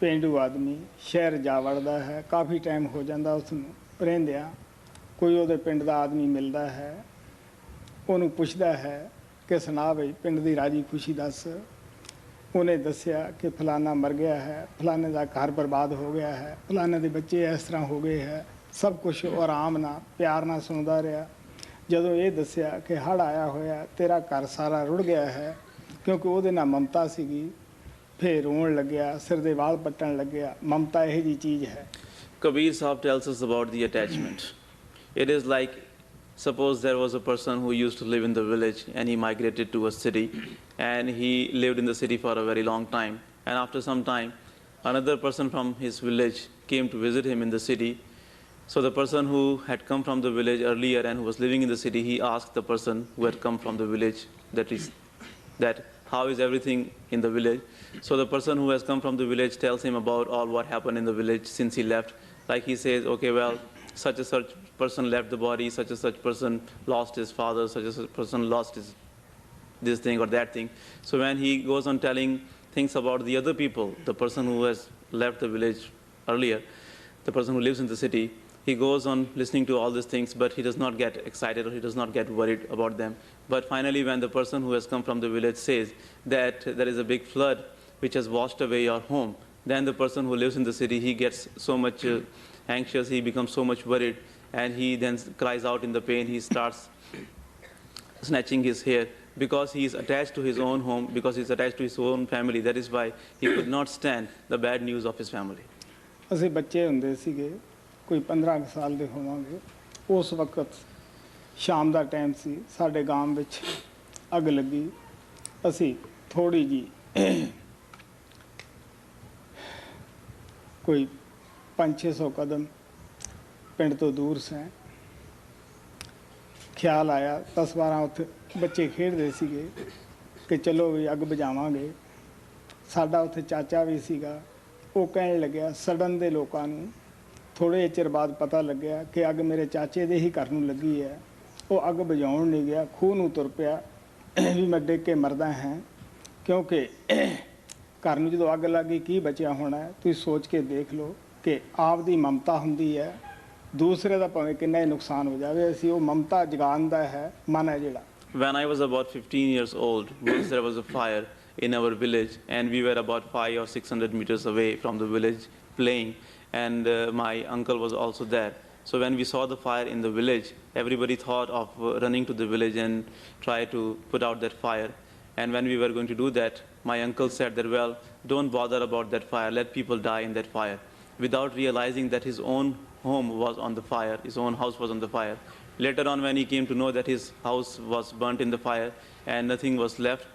पेंडू आदमी शहर जा वड़दा है, काफ़ी टाइम हो जाता उसनूं रहिंदिआं, कोई उहदे पिंड दा आदमी मिलदा है, उहनूं पुछदा है कि सुना बई पिंड दी राजी खुशी दस। उन्हें दसिया कि फलाना मर गया है, फलाने का घर बर्बाद हो गया है, फलाने के बच्चे इस तरह हो गए है। सब कुछ आराम ना प्यार ना सुनता रहा। ਜਦੋਂ ਇਹ ਦੱਸਿਆ ਕਿ ਹੜ੍ਹ ਆਇਆ ਹੋਇਆ, ਤੇਰਾ ਘਰ ਸਾਰਾ ਰੁੜ ਗਿਆ ਹੈ, ਕਿਉਂਕਿ ਉਹਦੇ ਨਾਲ ਮਮਤਾ ਸੀਗੀ, ਫਿਰ ਰੋਣ ਲੱਗਿਆ, ਸਿਰ ਦੇ ਵਾਲ ਪੱਟਣ ਲੱਗਿਆ। ਮਮਤਾ ਇਹੋ ਜਿਹੀ ਚੀਜ਼ ਹੈ। Kabir Sahib tells us about the attachment. It is like, suppose there was a person who used to live in the village and he migrated to a city and he lived in the city for a very long time. And after some time, another person from his village came to visit him in the city. So the person who had come from the village earlier and who was living in the city, he asked the person who had come from the village that how is everything in the village. So the person who has come from the village tells him about all what happened in the village since he left. Like he says, okay, well, such a such person left the body, such a such person lost his father, such a such person lost his this thing or that thing. So when he goes on telling things about the other people, the person who has left the village earlier, the person who lives in the city, he goes on listening to all these things, but he does not get excited or he does not get worried about them. But finally, when the person who has come from the village says that there is a big flood which has washed away your home, then the person who lives in the city, he gets so much anxious, he becomes so much worried, and he then cries out in the pain, he starts snatching his hair, because he is attached to his own home, because he is attached to his own family. That is why he could not stand the bad news of his family. ਅਸੀਂ ਬੱਚੇ ਹੁੰਦੇ ਸੀਗੇ, ਕੋਈ 15 ਕੁ ਸਾਲ ਦੇ ਹੋਵਾਂਗੇ। ਉਸ ਵਕਤ ਸ਼ਾਮ ਦਾ ਟਾਈਮ ਸੀ, ਸਾਡੇ ਗਾਂਵ ਵਿੱਚ ਅੱਗ ਲੱਗੀ। ਅਸੀਂ ਥੋੜੀ ਜੀ ਕੋਈ 500-600 ਕਦਮ ਪਿੰਡ ਤੋਂ ਦੂਰ ਸਾਂ। ਖਿਆਲ ਆਇਆ 10-12 ਉੱਥੇ ਬੱਚੇ ਖੇਡਦੇ ਸੀਗੇ ਕਿ ਚਲੋ ਵੀ ਅੱਗ ਬੁਝਾਵਾਂਗੇ। ਸਾਡਾ ਉੱਥੇ ਚਾਚਾ ਵੀ ਸੀਗਾ, ਉਹ ਕਹਿਣ ਲੱਗਿਆ ਸੜਨ ਦੇ ਲੋਕਾਂ ਨੂੰ। ਥੋੜ੍ਹੇ ਚਿਰ ਬਾਅਦ ਪਤਾ ਲੱਗਿਆ ਕਿ ਅੱਗ ਮੇਰੇ ਚਾਚੇ ਦੇ ਹੀ ਘਰ ਨੂੰ ਲੱਗੀ ਹੈ। ਉਹ ਅੱਗ ਬੁਝਾਉਣ ਨਹੀਂ ਗਿਆ, ਖੂਹ ਨੂੰ ਤੁਰ ਪਿਆ ਵੀ ਮੈਂ ਡਿੱਗ ਕੇ ਮਰਦਾ ਹਾਂ, ਕਿਉਂਕਿ ਘਰ ਨੂੰ ਜਦੋਂ ਅੱਗ ਲੱਗ ਗਈ ਕੀ ਬਚਿਆ ਹੋਣਾ। ਤੁਸੀਂ ਸੋਚ ਕੇ ਦੇਖ ਲਓ ਕਿ ਆਪ ਦੀ ਮਮਤਾ ਹੁੰਦੀ ਹੈ, ਦੂਸਰੇ ਦਾ ਭਾਵੇਂ ਕਿੰਨਾ ਹੀ ਨੁਕਸਾਨ ਹੋ ਜਾਵੇ, ਅਸੀਂ ਉਹ ਮਮਤਾ ਜਗਾਉਣ ਦਾ ਹੈ ਮਨ ਹੈ ਜਿਹੜਾ। When I was about 15 years old, once there was a fire in our village, and we were about 500 or 600 meters away from the village playing, and my uncle was also there. So when we saw the fire in the village, everybody thought of running to the village and try to put out that fire. And when we were going to do that, my uncle said that, well, don't bother about that fire, let people die in that fire, without realizing that his own home was on the fire, his own house was on the fire. Later on, when he came to know that his house was burnt in the fire and nothing was left,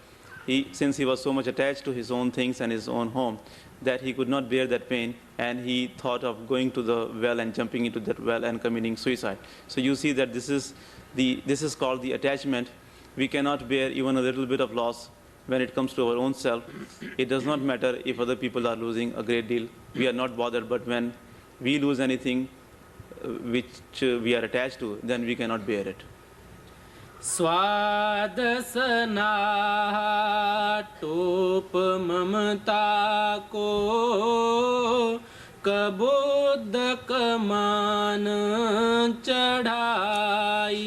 since he was so much attached to his own things and his own home, that he could not bear that pain, and he thought of going to the well and jumping into that well and committing suicide. So you see that this is called the attachment. We cannot bear even a little bit of loss when it comes to our own self. It does not matter if other people are losing a great deal. We are not bothered, but when we lose anything which we are attached to, then we cannot bear it. स्वाद सनाहा टोप ममता को कबोदक मान चढ़ाई।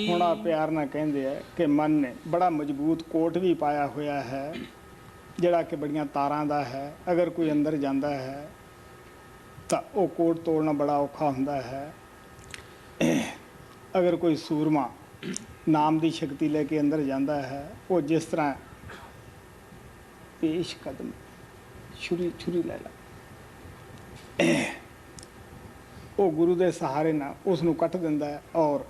ਹੁਣ ਆ ਪਿਆਰ ਨਾਲ ਕਹਿੰਦੇ ਆ ਕਿ ਮਨ ਨੇ ਬੜਾ ਮਜ਼ਬੂਤ ਕੋਟ ਵੀ ਪਾਇਆ ਹੋਇਆ ਹੈ, ਜਿਹੜਾ ਕਿ ਬੜੀਆਂ ਤਾਰਾਂ ਦਾ ਹੈ। ਅਗਰ ਕੋਈ ਅੰਦਰ ਜਾਂਦਾ ਹੈ ਤਾਂ ਉਹ ਕੋਟ ਤੋੜਨਾ ਬੜਾ ਔਖਾ ਹੁੰਦਾ ਹੈ। ਅਗਰ ਕੋਈ ਸੂਰਮਾ ਨਾਮ ਦੀ ਸ਼ਕਤੀ ਲੈ ਕੇ ਅੰਦਰ ਜਾਂਦਾ ਹੈ, ਉਹ ਜਿਸ ਤਰ੍ਹਾਂ ਪੇਸ਼ ਕਦਮ ਛੁਰੀ ਲੈ ਲਾ, ਉਹ ਗੁਰੂ ਦੇ ਸਹਾਰੇ ਨਾਲ ਉਸ ਨੂੰ ਕੱਟ ਦਿੰਦਾ ਹੈ ਔਰ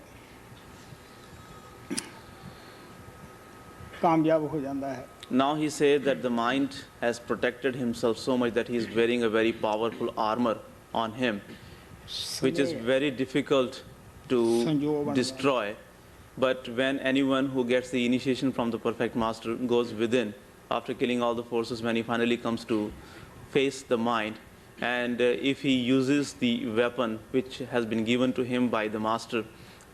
ਕਾਮਯਾਬ ਹੋ ਜਾਂਦਾ ਹੈ। Now he says that the mind has protected himself so much that he is wearing a very powerful armor on him, which is very difficult to destroy. But when anyone who gets the initiation from the perfect master goes within, after killing all the forces, when he finally comes to face the mind, and if he uses the weapon which has been given to him by the master,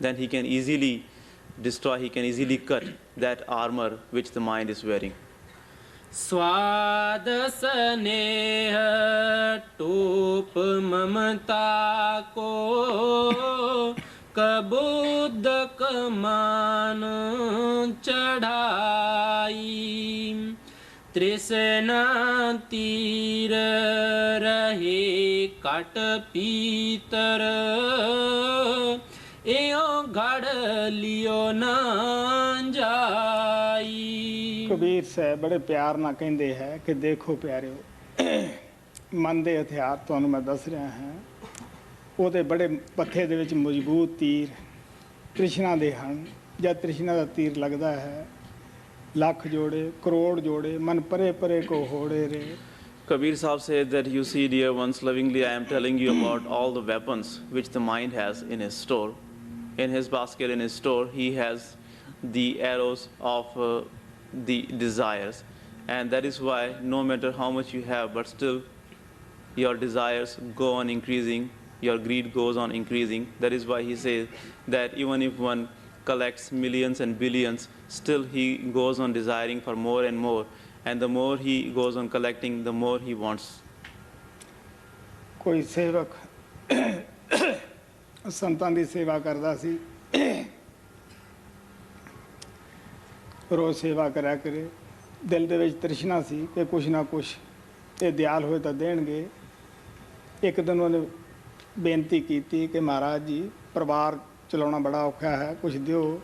then he can easily destroy, he can easily cut that armor which the mind is wearing. स्वाद स्नेह टोप ममता को कबूदक मान चढ़ाई। तृष्णा तीर रहे cut पीतर एओ घड़ लियो ना जाई। ਕਬੀਰ ਸਾਹਿਬ ਬੜੇ ਪਿਆਰ ਨਾਲ ਕਹਿੰਦੇ ਹੈ ਕਿ ਦੇਖੋ ਪਿਆਰਿਓ, ਮਨ ਦੇ ਹਥਿਆਰ ਤੁਹਾਨੂੰ ਮੈਂ ਦੱਸ ਰਿਹਾ ਹਾਂ, ਉਹਦੇ ਬੜੇ ਪੱਥੇ ਦੇ ਵਿੱਚ ਮਜ਼ਬੂਤ ਤੀਰ ਤ੍ਰਿਸ਼ਨਾ ਦੇ ਹਨ। ਜਦ ਤ੍ਰਿਸ਼ਨਾ ਦਾ ਤੀਰ ਲੱਗਦਾ ਹੈ, ਲੱਖ ਜੋੜੇ ਕਰੋੜ ਜੋੜੇ ਮਨ ਪਰੇ ਪਰੇ ਕੋ ਹੋੜੇ ਰੇ। Kabir Sahib said that, you see, dear ones, lovingly I am telling you about all the weapons which the mind has in his store. In his basket, in his store, he has the arrows of the desires. And that is why no matter how much you have, but still your desires go on increasing, your greed goes on increasing. That is why he says that even if one collects millions and billions, still he goes on desiring for more and more. And the more he goes on collecting, the more he wants. ਕੋਈ ਸੇਵਕ ਸੰਤਾਂ ਦੀ ਸੇਵਾ ਕਰਦਾ ਸੀ, ਰੋਜ਼ ਸੇਵਾ ਕਰਿਆ ਕਰੇ। ਦਿਲ ਦੇ ਵਿੱਚ ਤ੍ਰਿਸ਼ਨਾ ਸੀ ਕਿ ਕੁਛ ਨਾ ਕੁਛ ਇਹ ਦਿਆਲ ਹੋਏ ਤਾਂ ਦੇਣਗੇ। ਇੱਕ ਦਿਨ ਉਹਨੇ ਬੇਨਤੀ ਕੀਤੀ ਕਿ ਮਹਾਰਾਜ ਜੀ, ਪਰਿਵਾਰ ਚਲਾਉਣਾ ਬੜਾ ਔਖਾ ਹੈ, ਕੁਛ ਦਿਓ।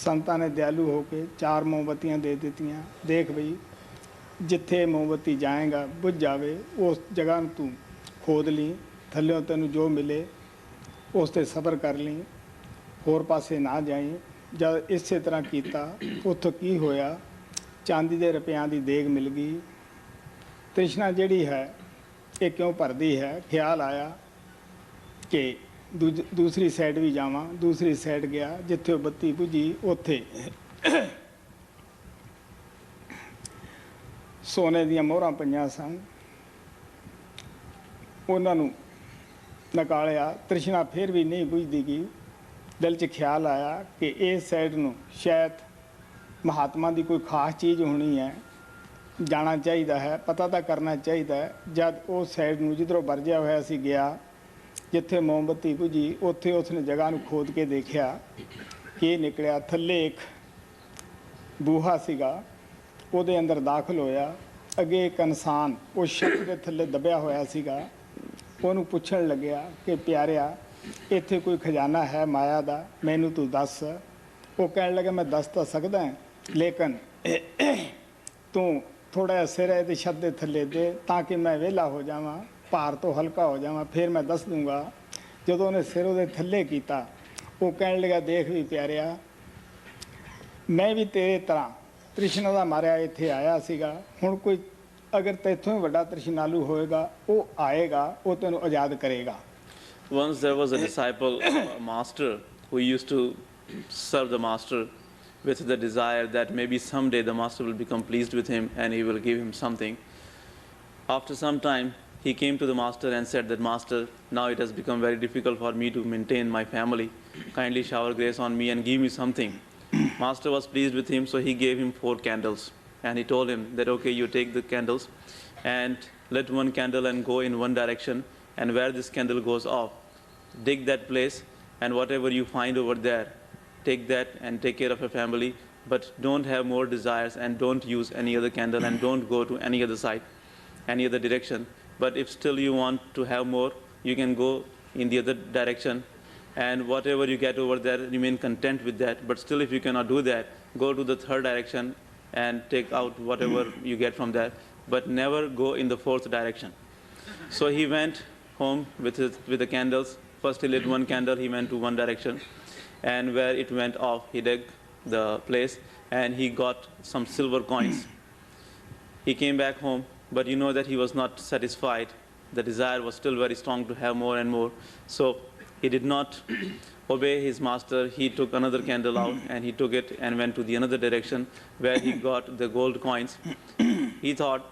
ਸੰਤਾਂ ਨੇ ਦਿਆਲੂ ਹੋ ਕੇ 4 ਮੋਮਬੱਤੀਆਂ ਦੇ ਦਿੱਤੀਆਂ। ਦੇਖ ਬਈ, ਜਿੱਥੇ ਮੋਮਬੱਤੀ ਜਾਏਗਾ ਬੁੱਝ ਜਾਵੇ, ਉਸ ਜਗ੍ਹਾ ਨੂੰ ਤੂੰ ਖੋਦ ਲਈ, ਥੱਲਿਓਂ ਤੈਨੂੰ ਜੋ ਮਿਲੇ ਉਸ 'ਤੇ ਸਬਰ ਕਰ ਲਈ, ਹੋਰ ਪਾਸੇ ਨਾ ਜਾਈ। ਜਦ ਇਸੇ ਤਰ੍ਹਾਂ ਕੀਤਾ, ਉੱਥੋਂ ਕੀ ਹੋਇਆ, ਚਾਂਦੀ ਦੇ ਰੁਪਇਆਂ ਦੀ ਦੇਗ ਮਿਲ ਗਈ। ਤ੍ਰਿਸ਼ਨਾ ਜਿਹੜੀ ਹੈ ਇਹ ਕਿਉਂ ਭਰਦੀ ਹੈ? ਖਿਆਲ ਆਇਆ ਕਿ ਦੂਸਰੀ ਸਾਈਡ ਵੀ ਜਾਵਾਂ। ਦੂਸਰੀ ਸਾਈਡ ਗਿਆ, ਜਿੱਥੇ ਉਹ ਬੱਤੀ ਬੁਝੀ ਉੱਥੇ ਸੋਨੇ ਦੀਆਂ ਮੋਹਰਾਂ ਪਈਆਂ ਸਨ। ਉਹਨਾਂ ਨੂੰ ਨਿਕਾਲਿਆ, ਤ੍ਰਿਸ਼ਨਾ ਫਿਰ ਵੀ ਨਹੀਂ ਬੁਝਦੀ ਗਈ। ਦਿਲ 'ਚ ਖਿਆਲ ਆਇਆ ਕਿ ਇਸ ਸਾਈਡ ਨੂੰ ਸ਼ਾਇਦ ਮਹਾਤਮਾ ਦੀ ਕੋਈ ਖਾਸ ਚੀਜ਼ ਹੋਣੀ ਹੈ, ਜਾਣਾ ਚਾਹੀਦਾ ਹੈ, ਪਤਾ ਤਾਂ ਕਰਨਾ ਚਾਹੀਦਾ ਹੈ। ਜਦ ਉਸ ਸਾਈਡ ਨੂੰ ਜਿੱਧਰੋਂ ਵਰਜਿਆ ਹੋਇਆ ਸੀ ਗਿਆ, ਜਿੱਥੇ ਮੋਮਬੱਤੀ ਬੁਝੀ, ਉੱਥੇ ਉਸਨੇ ਜਗ੍ਹਾ ਨੂੰ ਖੋਦ ਕੇ ਦੇਖਿਆ। ਕੀ ਨਿਕਲਿਆ? ਥੱਲੇ ਇੱਕ ਬੂਹਾ ਸੀਗਾ, ਉਹਦੇ ਅੰਦਰ ਦਾਖਲ ਹੋਇਆ। ਅੱਗੇ ਇੱਕ ਇਨਸਾਨ ਉਸ ਛੱਤ ਦੇ ਥੱਲੇ ਦਬਿਆ ਹੋਇਆ ਸੀਗਾ। ਉਹਨੂੰ ਪੁੱਛਣ ਲੱਗਿਆ ਕਿ ਪਿਆਰਿਆ, ਇੱਥੇ ਕੋਈ ਖਜ਼ਾਨਾ ਹੈ ਮਾਇਆ ਦਾ, ਮੈਨੂੰ ਤੂੰ ਦੱਸ। ਉਹ ਕਹਿਣ ਲੱਗਾ, ਮੈਂ ਦੱਸ ਤਾਂ ਸਕਦਾ, ਲੇਕਿਨ ਤੂੰ ਥੋੜ੍ਹਾ ਜਿਹਾ ਸਿਰ ਇਹਦੇ ਛੱਤ ਦੇ ਥੱਲੇ ਦੇ, ਤਾਂ ਕਿ ਮੈਂ ਵਿਹਲਾ ਹੋ ਜਾਵਾਂ, ਭਾਰ ਤੋਂ ਹਲਕਾ ਹੋ ਜਾਵਾਂ, ਫਿਰ ਮੈਂ ਦੱਸ ਦੂੰਗਾ। ਜਦੋਂ ਉਹਨੇ ਸਿਰ ਉਹਦੇ ਥੱਲੇ ਕੀਤਾ, ਉਹ ਕਹਿਣ ਲੱਗਾ, ਦੇਖ ਵੀ ਪਿਆਰਿਆ, ਮੈਂ ਵੀ ਤੇਰੇ ਤਰ੍ਹਾਂ ਤ੍ਰਿਸ਼ਨਾ ਦਾ ਮਾਰਿਆ ਇੱਥੇ ਆਇਆ ਸੀਗਾ। ਹੁਣ ਕੋਈ ਅਗਰ ਤੈਥੋਂ ਹੀ ਵੱਡਾ ਤ੍ਰਿਸ਼ਨਾਲੂ ਹੋਏਗਾ, ਉਹ ਆਏਗਾ, ਉਹ ਤੈਨੂੰ ਆਜ਼ਾਦ ਕਰੇਗਾ। Once there was a disciple, a master, who used to serve the master with the desire that maybe someday the master will become pleased with him and he will give him something. After some time, he came to the master and said that, Master, now it has become very difficult for me to maintain my family. Kindly shower grace on me and give me something. Master was pleased with him, so he gave him 4 candles. And he told him that, okay, you take the candles and lit one candle and go in one direction. And where this candle goes off, dig that place, and whatever you find over there, take that and take care of your family. But don't have more desires and don't use any other candle and don't go to any other side, any other direction. But if still you want to have more, you can go in the other direction. And whatever you get over there, remain content with that. But still, if you cannot do that, go to the 3rd direction and take out whatever you get from there. But never go in the 4th direction. So he went home with the candles. First he lit one candle, he went to one direction. And where it went off, he dug the place and he got some silver coins. He came back home, but you know that he was not satisfied. The desire was still very strong to have more and more. So he did not obey his master. He took another candle out and he took it and went to the another direction where he got the gold coins. He thought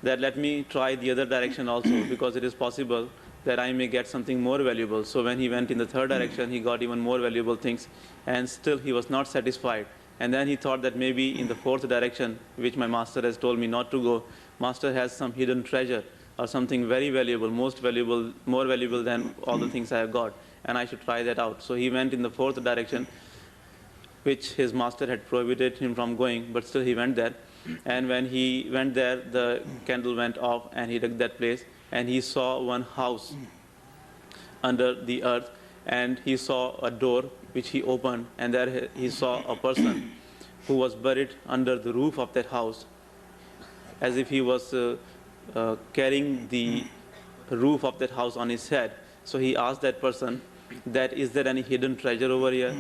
that, let me try the other direction also, because it is possible that I may get something more valuable. So when he went in the 3rd direction, he got even more valuable things, and still he was not satisfied. And then he thought that maybe in the 4th direction, which my master has told me not to go, master has some hidden treasure or something very valuable, most valuable, more valuable than all the things I have got, and I should try that out. So he went in the 4th direction, which his master had prohibited him from going, but still he went there. And when he went there, the candle went off and he dug that place and he saw one house under the earth, and he saw a door which he opened, and there he saw a person who was buried under the roof of that house, as if he was carrying the roof of that house on his head. So he asked that person that, is there any hidden treasure over here?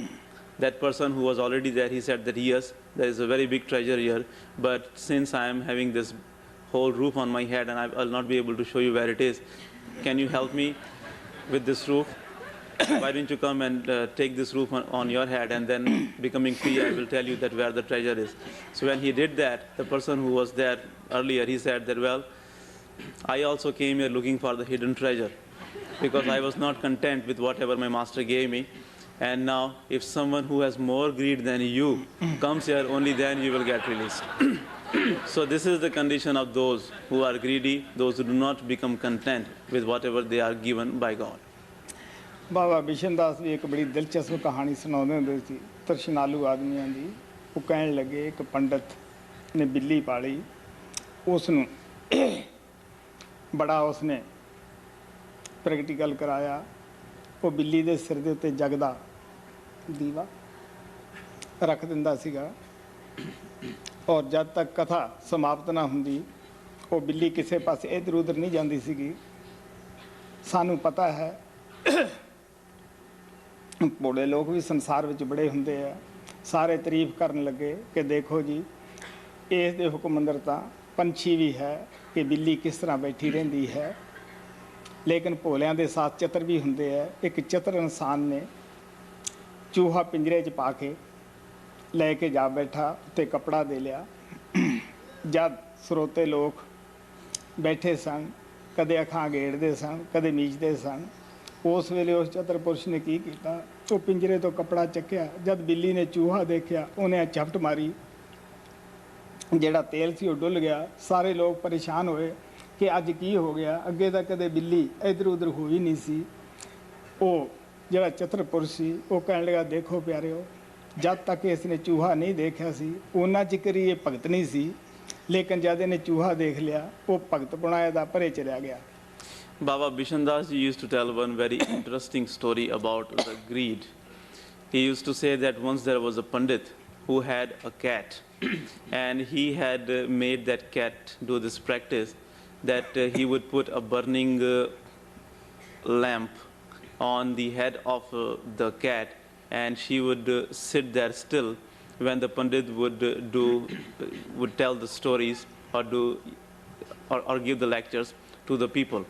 That person who was already there, he said that yes, there is a very big treasure here, but since I am having this whole roof on my head and I'll not be able to show you where it is, can you help me with this roof? Why don't you come and take this roof on your head, and then becoming free, I will tell you that where the treasure is. So when he did that, the person who was there earlier, he said that, well, I also came here looking for the hidden treasure, because I was not content with whatever my master gave me. And now, if someone who has more greed than you comes here, only then you will get released. So this is the condition of those who are greedy, those who do not become content with whatever they are given by God. ਬਾਬਾ ਬਿਸ਼ਨ ਦਾਸ ਵੀ ਇੱਕ ਬੜੀ ਦਿਲਚਸਪ ਕਹਾਣੀ ਸੁਣਾਉਂਦੇ ਹੁੰਦੇ ਸੀ ਤਰਸ਼ਨਾਲੂ ਆਦਮੀਆਂ ਦੀ। ਉਹ ਕਹਿਣ ਲੱਗੇ ਇੱਕ ਪੰਡਤ ਨੇ ਬਿੱਲੀ ਪਾਲੀ, ਉਸ ਨੂੰ ਬੜਾ ਉਸਨੇ ਪ੍ਰੈਕਟੀਕਲ ਕਰਾਇਆ। ਉਹ ਬਿੱਲੀ ਦੇ ਸਿਰ ਦੇ ਉੱਤੇ ਜਗਦਾ ਦੀਵਾ ਰੱਖ ਦਿੰਦਾ ਸੀਗਾ, ਔਰ ਜਦ ਤੱਕ ਕਥਾ ਸਮਾਪਤ ਨਾ ਹੁੰਦੀ ਉਹ ਬਿੱਲੀ ਕਿਸੇ ਪਾਸੇ ਇੱਧਰ ਉੱਧਰ ਨਹੀਂ ਜਾਂਦੀ ਸੀਗੀ। ਸਾਨੂੰ ਪਤਾ ਹੈ ਭੋਲੇ ਲੋਕ ਵੀ ਸੰਸਾਰ ਵਿੱਚ ਬੜੇ ਹੁੰਦੇ ਆ। ਸਾਰੇ ਤਾਰੀਫ ਕਰਨ ਲੱਗੇ ਕਿ ਦੇਖੋ ਜੀ, ਇਸ ਦੇ ਹੁਕਮ ਅੰਦਰ ਤਾਂ ਪੰਛੀ ਵੀ ਹੈ ਕਿ ਬਿੱਲੀ ਕਿਸ ਤਰ੍ਹਾਂ ਬੈਠੀ ਰਹਿੰਦੀ ਹੈ, ਲੇਕਿਨ ਭੋਲਿਆਂ ਦੇ ਸਾਥ ਚਤਰ ਵੀ ਹੁੰਦੇ ਆ। ਇੱਕ ਚਤਰ ਇਨਸਾਨ ਨੇ ਚੂਹਾ ਪਿੰਜਰੇ 'ਚ ਪਾ ਕੇ ਲੈ ਕੇ ਜਾ ਬੈਠਾ, ਉੱਤੇ ਕੱਪੜਾ ਦੇ ਲਿਆ। ਜਦ ਸਰੋਤੇ ਲੋਕ ਬੈਠੇ ਸਨ, ਕਦੇ ਅੱਖਾਂ ਗੇੜਦੇ ਸਨ, ਕਦੇ ਮੀਚਦੇ ਸਨ, ਉਸ ਵੇਲੇ ਉਸ ਚਤਰ ਪੁਰਸ਼ ਨੇ ਕੀ ਕੀਤਾ, ਉਹ ਪਿੰਜਰੇ ਤੋਂ ਕੱਪੜਾ ਚੱਕਿਆ। ਜਦ ਬਿੱਲੀ ਨੇ ਚੂਹਾ ਦੇਖਿਆ, ਉਹਨੇ ਝਪਟ ਮਾਰੀ, ਜਿਹੜਾ ਤੇਲ ਸੀ ਉਹ ਡੁੱਲ ਗਿਆ। ਸਾਰੇ ਲੋਕ ਪਰੇਸ਼ਾਨ ਹੋਏ ਕਿ ਅੱਜ ਕੀ ਹੋ ਗਿਆ, ਅੱਗੇ ਤਾਂ ਕਦੇ ਬਿੱਲੀ ਇੱਧਰ ਉੱਧਰ ਹੋਈ ਨਹੀਂ ਸੀ। ਉਹ ਜਿਹੜਾ ਚਤਰ ਪੁਰਸ਼ ਸੀ ਉਹ ਕਹਿਣ ਲੱਗਾ, ਦੇਖੋ ਪਿਆਰਿਓ, ਜਦ ਤੱਕ ਇਸ ਨੇ ਚੂਹਾ ਨਹੀਂ ਦੇਖਿਆ ਸੀ ਉਹਨਾਂ ਚਿਰ ਹੀ ਇਹ ਭਗਤ ਨਹੀਂ ਸੀ, ਲੇਕਿਨ ਜਦ ਇਹਨੇ ਚੂਹਾ ਦੇਖ ਲਿਆ ਉਹ ਭਗਤ ਪੁਣਾ ਇਹਦਾ ਪਰੇ ਚਲਿਆ ਗਿਆ। Baba Bishandas ji used to tell one very interesting story about the greed. He used to say that once there was a Pandit who had a cat, and he had made that cat do this practice that he would put a burning lamp on the head of the cat, and she would sit there still when the Pandit would tell the stories or give the lectures to the people.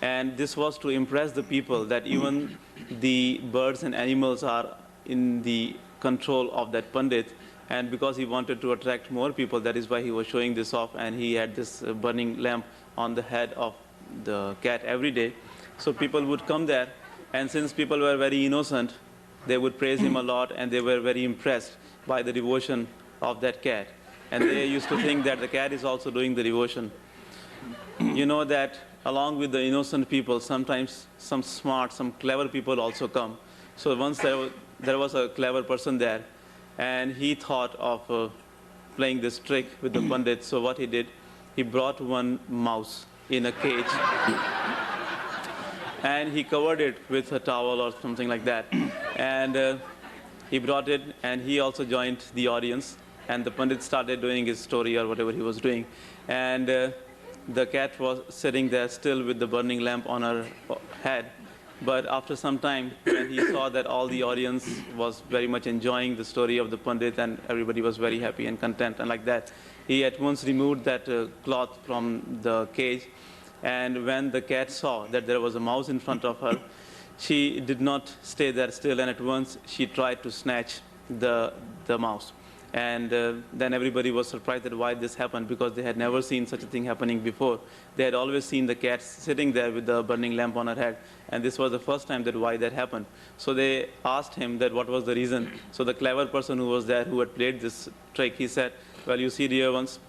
And this was to impress the people that even the birds and animals are in the control of that Pandit. And because he wanted to attract more people, that is why he was showing this off, and he had this burning lamp on the head of the cat every day. So people would come there, and since people were very innocent, they would praise him a lot, and they were very impressed by the devotion of that cat. And they used to think that the cat is also doing the devotion. You know that along with the innocent people, sometimes some smart, some clever people also come. So once there was a clever person there, and he thought of playing this trick with the Pandit. So what he did, he brought one mouse in a cage, and he covered it with a towel or something like that. And he brought it, and he also joined the audience, and the Pandit started doing his story or whatever he was doing. And the cat was sitting there still with the burning lamp on her head. But after some time, when he saw that all the audience was very much enjoying the story of the Pandit and everybody was very happy and content and like that, he at once removed that cloth from the cage. And when the cat saw that there was a mouse in front of her, she did not stay there still, and at once she tried to snatch the mouse. And then everybody was surprised at why this happened, because they had never seen such a thing happening before. They had always seen the cat sitting there with the burning lamp on her head, and this was the first time that why that happened. So they asked him that what was the reason. So the clever person who was there, who had played this trick, he said, well, you see, dear ones,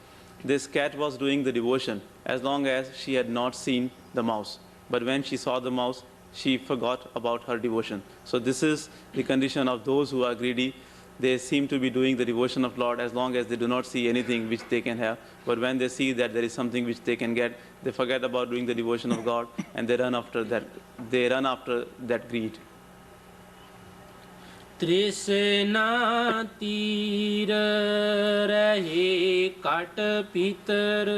this cat was doing the devotion as long as she had not seen the mouse. But when she saw the mouse, she forgot about her devotion. So this is the condition of those who are greedy. They seem to be doing the devotion of Lord as long as they do not see anything which they can have. But when they see that there is something which they can get, they forget about doing the devotion of God, and they run after that. They run after that greed. तृष्णा तीर रहे cut भीतर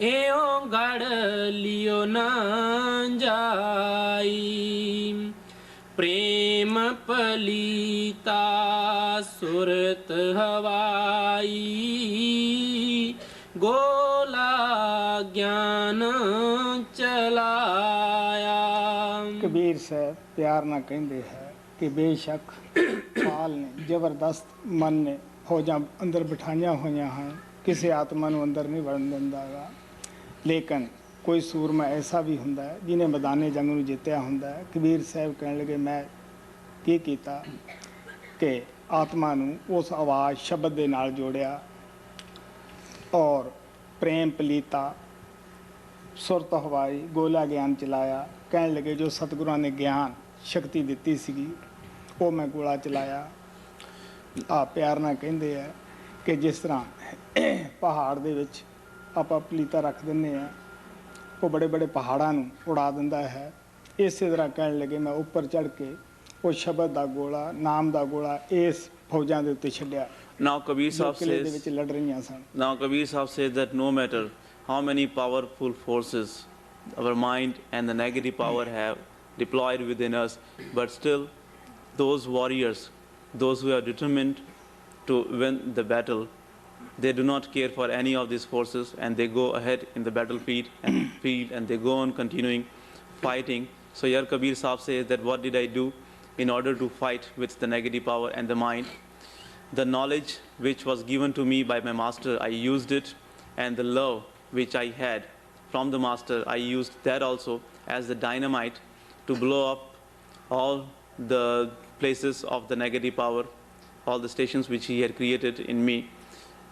एओ गढ़ लियो ना जाई प्रेम पलीता सुरत हवाई गोला ज्ञान चलाया। कबीर साहब प्यार ना कहते हैं कि बेशक पाल ने जबरदस्त मन ने फौजां अंदर बिठाइया हुई हैं, किसी आत्मा नूं अंदर नहीं वड़न दिंदा गा, लेकिन कोई सूरमा ऐसा भी हुंदा है जिन्हें मैदाने जंग नूं जित्तिया हुंदा है। कबीर साहब कहण लगे मैं की कीता कि आत्मा नूं उस आवाज़ शब्द दे नाल जोड़िया और प्रेम पलीता सुरत हवाई गोला ज्ञान चलाया। कहण लगे जो सतगुरां ने ज्ञान शक्ति दिती सीगी वो मैं गोला चलाया। आ प्यार नाल कहिंदे आ कि जिस तरह पहाड़ दे विच आपां पलीता रख दिंदे आ वो बड़े बड़े पहाड़ां नूं उड़ा दिंदा है, इसे तरह कहण लगे मैं उपर चढ़ के वो शब्द दा गोला नाम दा गोला इस फौजां दे उत्ते छड्डिया। Now Kabir Sahib किले दे says, विच लड़ रहीआं सन। now Kabir Sahib says that no matter how many powerful forces our mind and the negative power have deployed within us, but still those warriors, those who are determined to win the battle, they do not care for any of these forces and they go ahead in the battlefield and they go on continuing fighting. So here Kabir Sahib says that what did I do in order to fight with the negative power and the mind? The knowledge which was given to me by my master, I used it, and the love which I had from the master, I used that also as the dynamite to blow up all the places of the negative power, all the stations which he had created in me.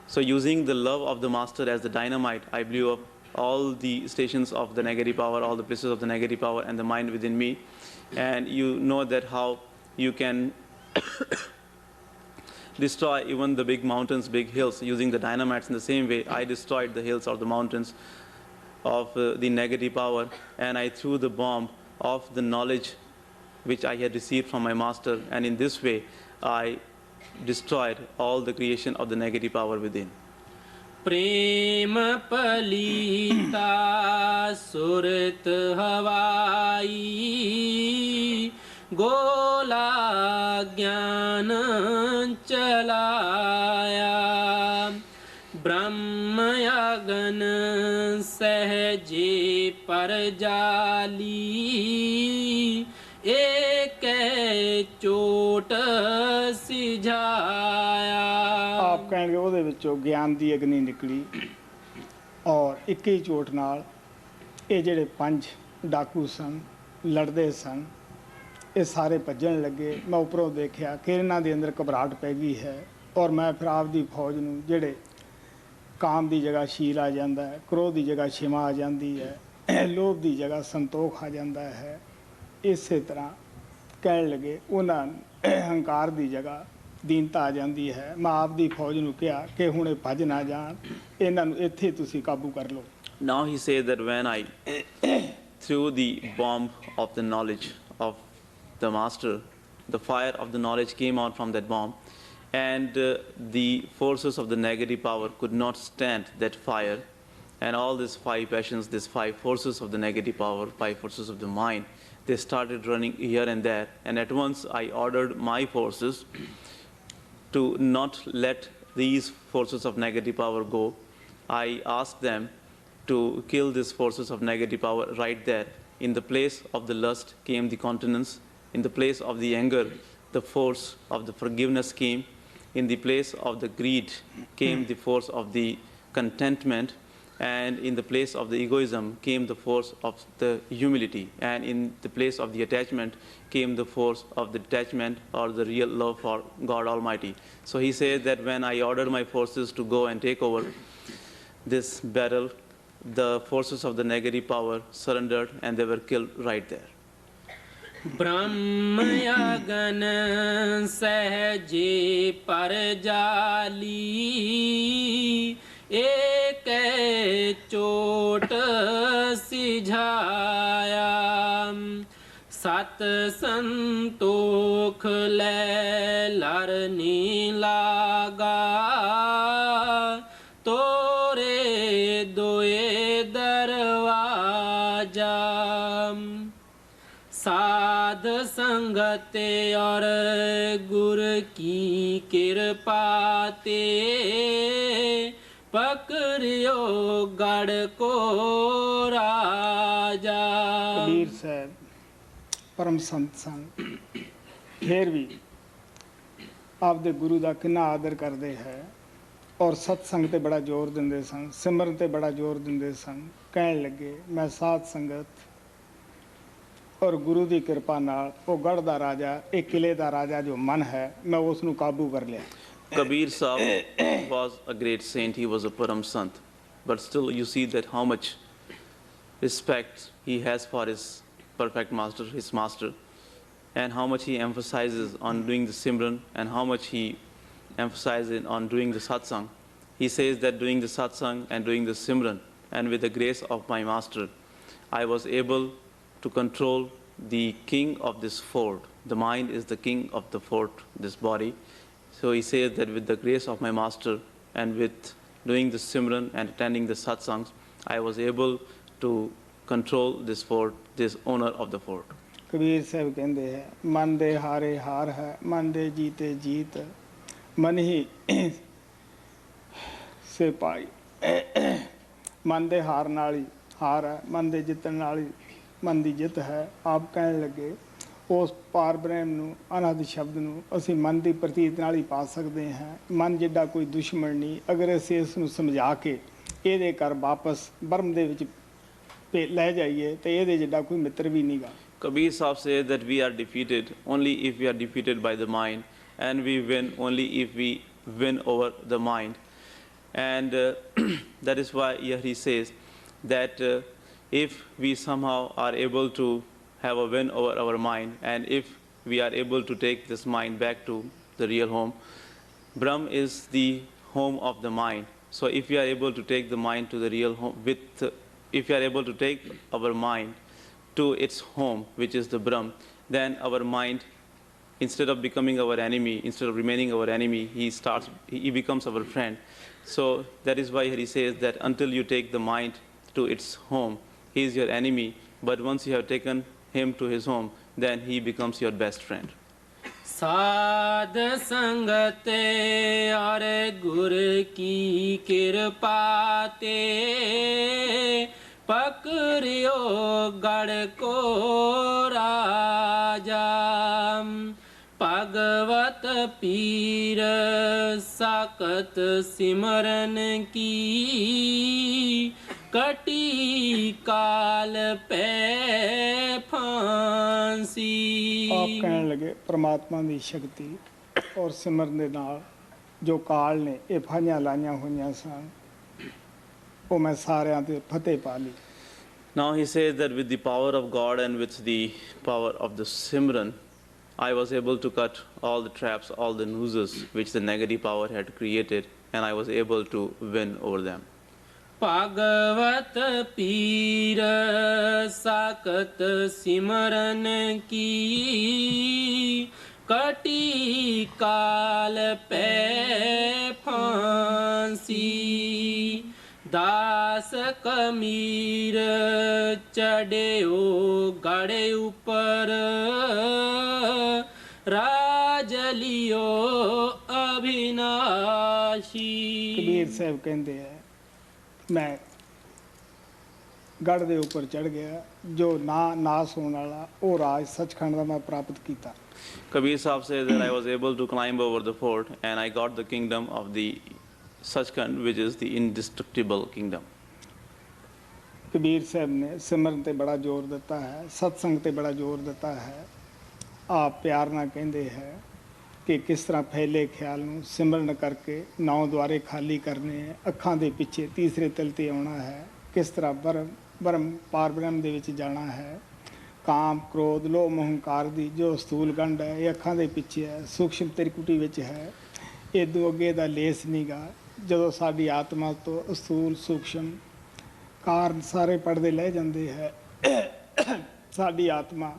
So using the love of the master as the dynamite, I blew up all the stations of the negative power, all the places of the negative power and the mind within me. And you know that how you can destroy even the big mountains, big hills using the dynamites. In the same way, I destroyed the hills or the mountains of the negative power, and I threw the bomb of the knowledge which I had received from my master, and in this way I destroyed all the creation of the negative power within. प्रेम पलीता सुरत हवाई गोला ज्ञान चलाया ब्रह्म अगन सहजे पर जाली एक चोट सिझाया। आप कहेंगे ਉਹਦੇ ਵਿੱਚੋਂ ਗਿਆਨ ਦੀ ਅਗਨੀ ਨਿਕਲੀ ਔਰ ਇੱਕ ਹੀ ਝੋਟ ਨਾਲ ਇਹ ਜਿਹੜੇ ਪੰਜ ਡਾਕੂ ਸਨ ਲੜਦੇ ਸਨ ਇਹ ਸਾਰੇ ਭੱਜਣ ਲੱਗੇ। ਮੈਂ ਉੱਪਰੋਂ ਦੇਖਿਆ ਕਿ ਇਹਨਾਂ ਦੇ ਅੰਦਰ ਘਬਰਾਹਟ ਪੈ ਗਈ ਹੈ ਔਰ ਮੈਂ ਫਿਰ ਆਪ ਦੀ ਫੌਜ ਨੂੰ ਜਿਹੜੇ ਕਾਮ ਦੀ ਜਗ੍ਹਾ ਸ਼ੀਲ ਆ ਜਾਂਦਾ ਹੈ, ਕ੍ਰੋਧ ਦੀ ਜਗ੍ਹਾ ਛਿਮਾ ਆ ਜਾਂਦੀ ਹੈ, ਲੋਭ ਦੀ ਜਗ੍ਹਾ ਸੰਤੋਖ ਆ ਜਾਂਦਾ ਹੈ, ਇਸੇ ਤਰ੍ਹਾਂ ਕਹਿਣ ਲੱਗੇ ਉਹਨਾਂ ਹੰਕਾਰ ਦੀ ਜਗ੍ਹਾ ਦੀਨਤਾ ਆ ਜਾਂਦੀ ਹੈ। ਮੈਂ ਆਪ ਦੀ ਫੌਜ ਨੂੰ ਕਿਹਾ ਕਿ ਹੁਣ ਇਹ ਭੱਜ ਨਾ ਜਾਣ, ਇਹਨਾਂ ਨੂੰ ਇੱਥੇ ਤੁਸੀਂ ਕਾਬੂ ਕਰ ਲਓ। Now he says that when I threw the bomb of the knowledge of the master, the fire of the knowledge came out from that bomb, and the forces of the negative power could not stand that fire, and all these five passions, these five forces of the negative power, five forces of the mind, they started running here and there. And at once I ordered my forces to not let these forces of negative power go. I asked them to kill these forces of negative power right there. In the place of the lust came the continence. In the place of the anger, the force of the forgiveness came. In the place of the greed came the force of the contentment. And in the place of the egoism came the force of the humility. And in the place of the attachment came the force of the detachment or the real love for God Almighty. So he said that when I ordered my forces to go and take over this battle, the forces of the negative power surrendered and they were killed right there. ब्रह्म अगन सहजे पर जाली एक चोट सिझाया ਸਤ ਸੰਤੋਖ ਲੈ ਲਰ ਨੀ ਲਾਗਾ ਤੋਰੇ ਦੋਏ ਦਰਵਾਜਾ ਸਾਧ ਸੰਗਤ ਔਰ ਗੁਰ ਕੀ ਕਿਰਪਾ ਤੇ ਪਕੜਿਓ ਗੜ ਕੋ ਰਾਜਾ। ਕਬੀਰ ਸਾਹਿਬ ਪਰਮ ਸੰਤ ਸਨ, ਫਿਰ ਵੀ ਆਪਦੇ ਗੁਰੂ ਦਾ ਕਿੰਨਾ ਆਦਰ ਕਰਦੇ ਹੈ ਔਰ ਸਤਸੰਗ ਤੇ ਬੜਾ ਜ਼ੋਰ ਦਿੰਦੇ ਸਨ, ਸਿਮਰਨ ਤੇ ਬੜਾ ਜ਼ੋਰ ਦਿੰਦੇ ਸਨ। ਕਹਿਣ ਲੱਗੇ ਮੈਂ ਸਾਧ ਸੰਗਤ ਔਰ ਗੁਰੂ ਦੀ ਕਿਰਪਾ ਨਾਲ ਉਹ ਗੜ੍ਹ ਦਾ ਰਾਜਾ, ਇਹ ਕਿਲੇ ਦਾ ਰਾਜਾ ਜੋ ਮਨ ਹੈ, ਮੈਂ ਉਸ ਨੂੰ ਕਾਬੂ ਕਰ ਲਿਆ। Kabir Sahib was a great saint, he was a Param Sant, but still you see that how much respect he has for his perfect master, his master, and how much he emphasizes on doing the Simran and how much he emphasizes on doing the Satsang. He says that doing the Satsang and doing the Simran and with the grace of my master, I was able to control the king of this fort. The mind is the king of the fort, this body. So he says that with the grace of my master and with doing the Simran and attending the Satsangs, I was able to control this fort, this owner of the fort. Kabir Sahib ਕਹਿੰਦੇ ਹੈ ਮਨ ਦੇ ਹਾਰੇ ਹਾਰ ਹੈ, ਮਨ ਦੇ ਜੀਤੇ ਜੀਤ, ਮਨ ਹੀ ਸਿਪਾਹੀ। ਮਨ ਦੇ ਹਾਰ ਨਾਲ ਹੀ ਹਾਰ ਹੈ, ਮਨ ਦੇ ਜਿੱਤਣ ਨਾਲ ਹੀ ਮਨ ਦੀ ਜਿੱਤ ਹੈ। ਆਪ ਕਹਿਣ ਲੱਗੇ ਉਸ ਪਾਰ ਬ੍ਰਹਮ ਨੂੰ, ਅਨਹਦ ਸ਼ਬਦ ਨੂੰ ਅਸੀਂ ਮਨ ਦੀ ਪ੍ਰਤੀਤ ਨਾਲ ਹੀ ਪਾ ਸਕਦੇ ਹਾਂ। ਮਨ ਜਿੱਡਾ ਕੋਈ ਦੁਸ਼ਮਣ ਨਹੀਂ, ਅਗਰ ਅਸੀਂ ਇਸ ਨੂੰ ਸਮਝਾ ਕੇ ਇਹਦੇ ਘਰ ਵਾਪਸ ਬਰਮ ਦੇ ਵਿੱਚ ਲੈ ਜਾਈਏ ਤੇ ਇਹਦੇ ਜਿੱਡਾ ਕੋਈ ਮਿੱਤਰ ਵੀ ਨਹੀਂਗਾ। Kabir Sahib says that we are defeated only if we are defeated by the mind, and we win only if we win over the mind. And that is why here he says that if we somehow are able to have a win over our mind, and if we are able to take this mind back to the real home, Brahm is the home of the mind. So if we are able to take the mind to the real home, if we are able to take our mind to its home, which is the Brahm, then our mind, instead of becoming our enemy, instead of remaining our enemy, he becomes our friend. So that is why he says that until you take the mind to its home, he is your enemy, but once you have taken him to his home, then he becomes your best friend. ਸਾਧ ਸੰਗਤ ਔਰ ਗੁਰ ਕੀ ਕਿਰਪਾ ਤੇ ਪਕੜਿਓ ਗੜ ਕੋ ਰਾਜਾ। ਭਗਵਤ ਪੀਰ ਸਾਕਤ ਸਿਮਰਨ ਕੀ ਕਟੀ ਕਾਲ ਪੈ ਫਾਂਸੀ। ਆਪ ਕਹਿਣ ਲੱਗੇ ਪ੍ਰਮਾਤਮਾ ਦੀ ਸ਼ਕਤੀ ਔਰ ਸਿਮਰਨ ਦੇ ਨਾਲ ਜੋ ਕਾਲ ਨੇ ਇਹ ਫਾਈਆਂ ਲਾਈਆਂ ਹੋਈਆਂ ਸਨ, ਉਹ ਮੈਂ ਸਾਰਿਆਂ ਤੇ ਫਤਿਹ ਪਾ ਲਈ। Now he says that with the power of God and with the power of the Simran, I was able to cut all the traps, all the nooses which the negative power had created, and I was able to win over them. Bhagavad ਪੀਰ ਸਾਕਤ ਸਿਮਰਨ ਕੀ ਕਟੀ ਕਾਲ ਪੈ ਫਾਂਸੀ। ਦਾਸ ਕਮੀਰ ਚੜਿਓ ਗੜ ਉੱਪਰ ਰਾਜ ਲਿਓ ਅਭਿਨਾਸ਼ੀ। ਕਬੀਰ ਸਾਹਿਬ ਕਹਿੰਦੇ ਹੈ ਮੈਂ ਗੜ੍ਹ ਦੇ ਉੱਪਰ ਚੜ੍ਹ ਗਿਆ, ਜੋ ਨਾਸ ਹੋਣ ਵਾਲਾ ਉਹ ਰਾਜ ਸੱਚਖੰਡ ਦਾ ਮੈਂ ਪ੍ਰਾਪਤ ਕੀਤਾ। Kabir Sahib says that I was able to climb over the fort and I got the kingdom of the Sachkhand, which is the indestructible kingdom. Kabir Sahib ਨੇ ਸਿਮਰਨ ਤੇ ਬੜਾ ਜ਼ੋਰ ਦਿੱਤਾ ਹੈ, ਸਤਸੰਗ ਤੇ ਬੜਾ ਜ਼ੋਰ ਦਿੱਤਾ ਹੈ। ਆਪ ਪਿਆਰ ਨਾਲ ਕਹਿੰਦੇ ਹੈ ਕਿ ਕਿਸ ਤਰ੍ਹਾਂ ਫੈਲੇ ਖਿਆਲ ਨੂੰ ਸਿਮਰਨ ਕਰਕੇ 9 ਦੁਆਰੇ ਖਾਲੀ ਕਰਨੇ ਹੈ, ਅੱਖਾਂ ਦੇ ਪਿੱਛੇ ਤੀਸਰੇ ਤਿਲ ਤੇ ਆਉਣਾ ਹੈ, ਕਿਸ ਤਰ੍ਹਾਂ ਬਰਮ ਪਾਰ ਬ੍ਰਹਮ ਦੇ ਵਿੱਚ ਜਾਣਾ ਹੈ। ਕਾਮ ਕ੍ਰੋਧ ਲੋਭ ਮੋਹ ਹੰਕਾਰ ਦੀ ਜੋ ਸਥੂਲ ਗੰਢ ਹੈ ਇਹ ਅੱਖਾਂ ਦੇ ਪਿੱਛੇ ਹੈ, ਸੂਖਸ਼ਮ ਤ੍ਰਿਕੁਟੀ ਵਿੱਚ ਹੈ, ਇਦੋਂ ਅੱਗੇ ਦਾ ਲੇਸ ਨੀਗਾ। ਜਦੋਂ ਸਾਡੀ ਆਤਮਾ ਤੋਂ ਸਥੂਲ ਸੂਖਸ਼ਮ ਕਾਰਨ ਸਾਰੇ ਪਰਦੇ ਲੈ ਜਾਂਦੇ ਹੈ, ਸਾਡੀ ਆਤਮਾ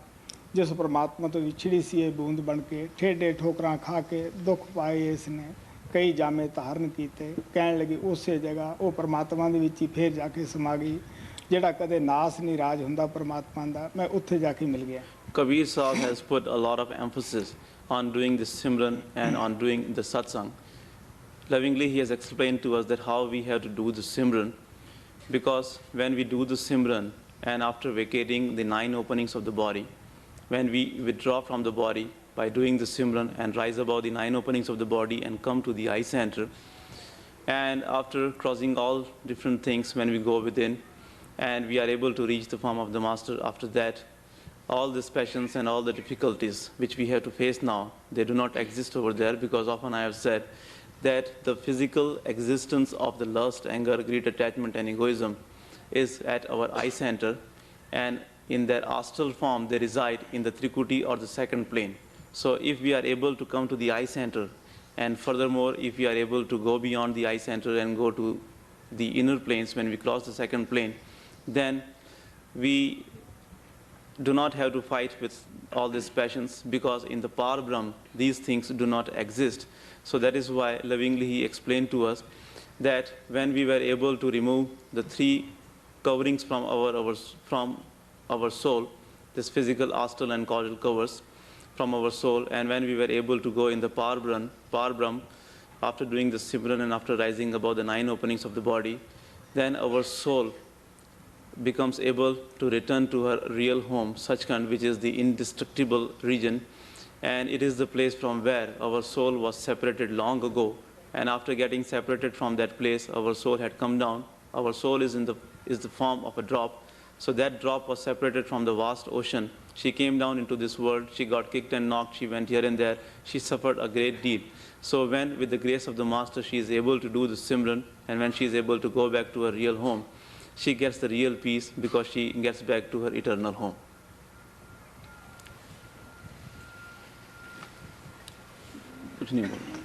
ਜਿਸ ਪਰਮਾਤਮਾ ਤੋਂ ਵਿਛੜੀ ਸੀ ਇਹ ਬੂੰਦ ਬਣ ਕੇ, ਠੇਡੇ ਠੋਕਰਾਂ ਖਾ ਕੇ ਦੁੱਖ ਪਾਏ ਇਸ ਨੇ, ਕਈ ਜਾਮੇ ਧਾਰਨ ਕੀਤੇ। ਕਹਿਣ ਲੱਗੀ ਉਸੇ ਜਗ੍ਹਾ ਉਹ ਪਰਮਾਤਮਾ ਦੇ ਵਿੱਚ ਹੀ ਫੇਰ ਜਾ ਕੇ ਸਮਾ ਗਈ, ਜਿਹੜਾ ਕਦੇ ਨਾਸ ਨਹੀਂ ਰਾਜ ਹੁੰਦਾ ਪਰਮਾਤਮਾ ਦਾ, ਮੈਂ ਉੱਥੇ ਜਾ ਕੇ ਮਿਲ ਗਿਆ। Kabir Sahib has put a lot of emphasis on doing the Simran and on doing the Satsang. Lovingly, he has explained to us that how we have to do the Simran, because when we do the Simran and after vacating the 9 openings of the body, when we withdraw from the body by doing the Simran and rise above the 9 openings of the body and come to the eye center, and after crossing all different things, when we go within and we are able to reach the form of the Master, after that all these passions and all the difficulties which we have to face now, they do not exist over there, because often I have said that the physical existence of the lust, anger, greed, attachment and egoism is at our eye center, and in their astral form they reside in the Trikuti or the second plane. So if we are able to come to the eye center, and furthermore if we are able to go beyond the eye center and go to the inner planes, when we cross the second plane, then we do not have to fight with all these passions, because in the Par Brahm these things do not exist. So that is why lovingly he explained to us that when we were able to remove the 3 coverings from our soul, this physical, astral and causal covers from our soul, and when we were able to go in the Par Brahm after doing the Simran and after rising above the 9 openings of the body, then our soul becomes able to return to her real home, Sachkhand, which is the indestructible region, and it is the place from where our soul was separated long ago. And after getting separated from that place, our soul had come down. Our soul is the form of a drop. So that drop was separated from the vast ocean. She came down into this world. She got kicked and knocked. She went here and there. She suffered a great deal. So when, with the grace of the Master, she is able to do the Simran, and when she is able to go back to her real home, she gets the real peace, because she gets back to her eternal home. कुछ नहीं बोलना।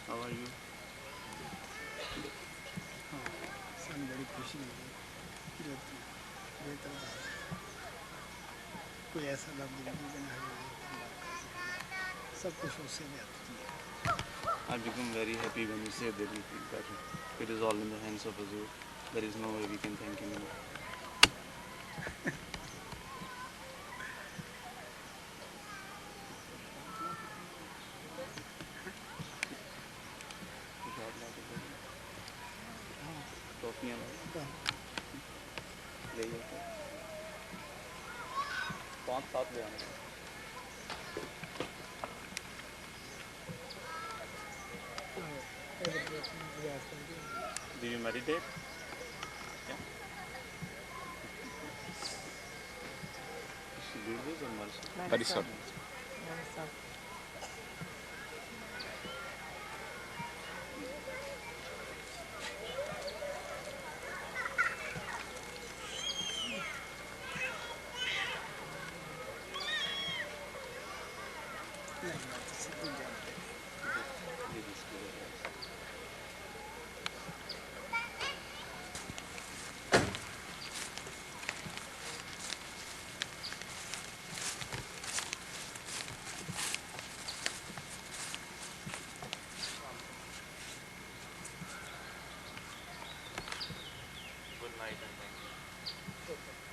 How are you? ਸਾਨੂੰ ਬੜੀ ਖੁਸ਼ੀ ਹੋਈ ਜੋ बेहतर कोई ऐसा लफ्ज नहीं बना सब कुछ उससे भी आता है। I become very happy when you say that you feel better. It is all in the hands of Azur. There is no way we can thank him enough. Do you meditate? Yeah. Do this or Marisha? Marisha. night, I think.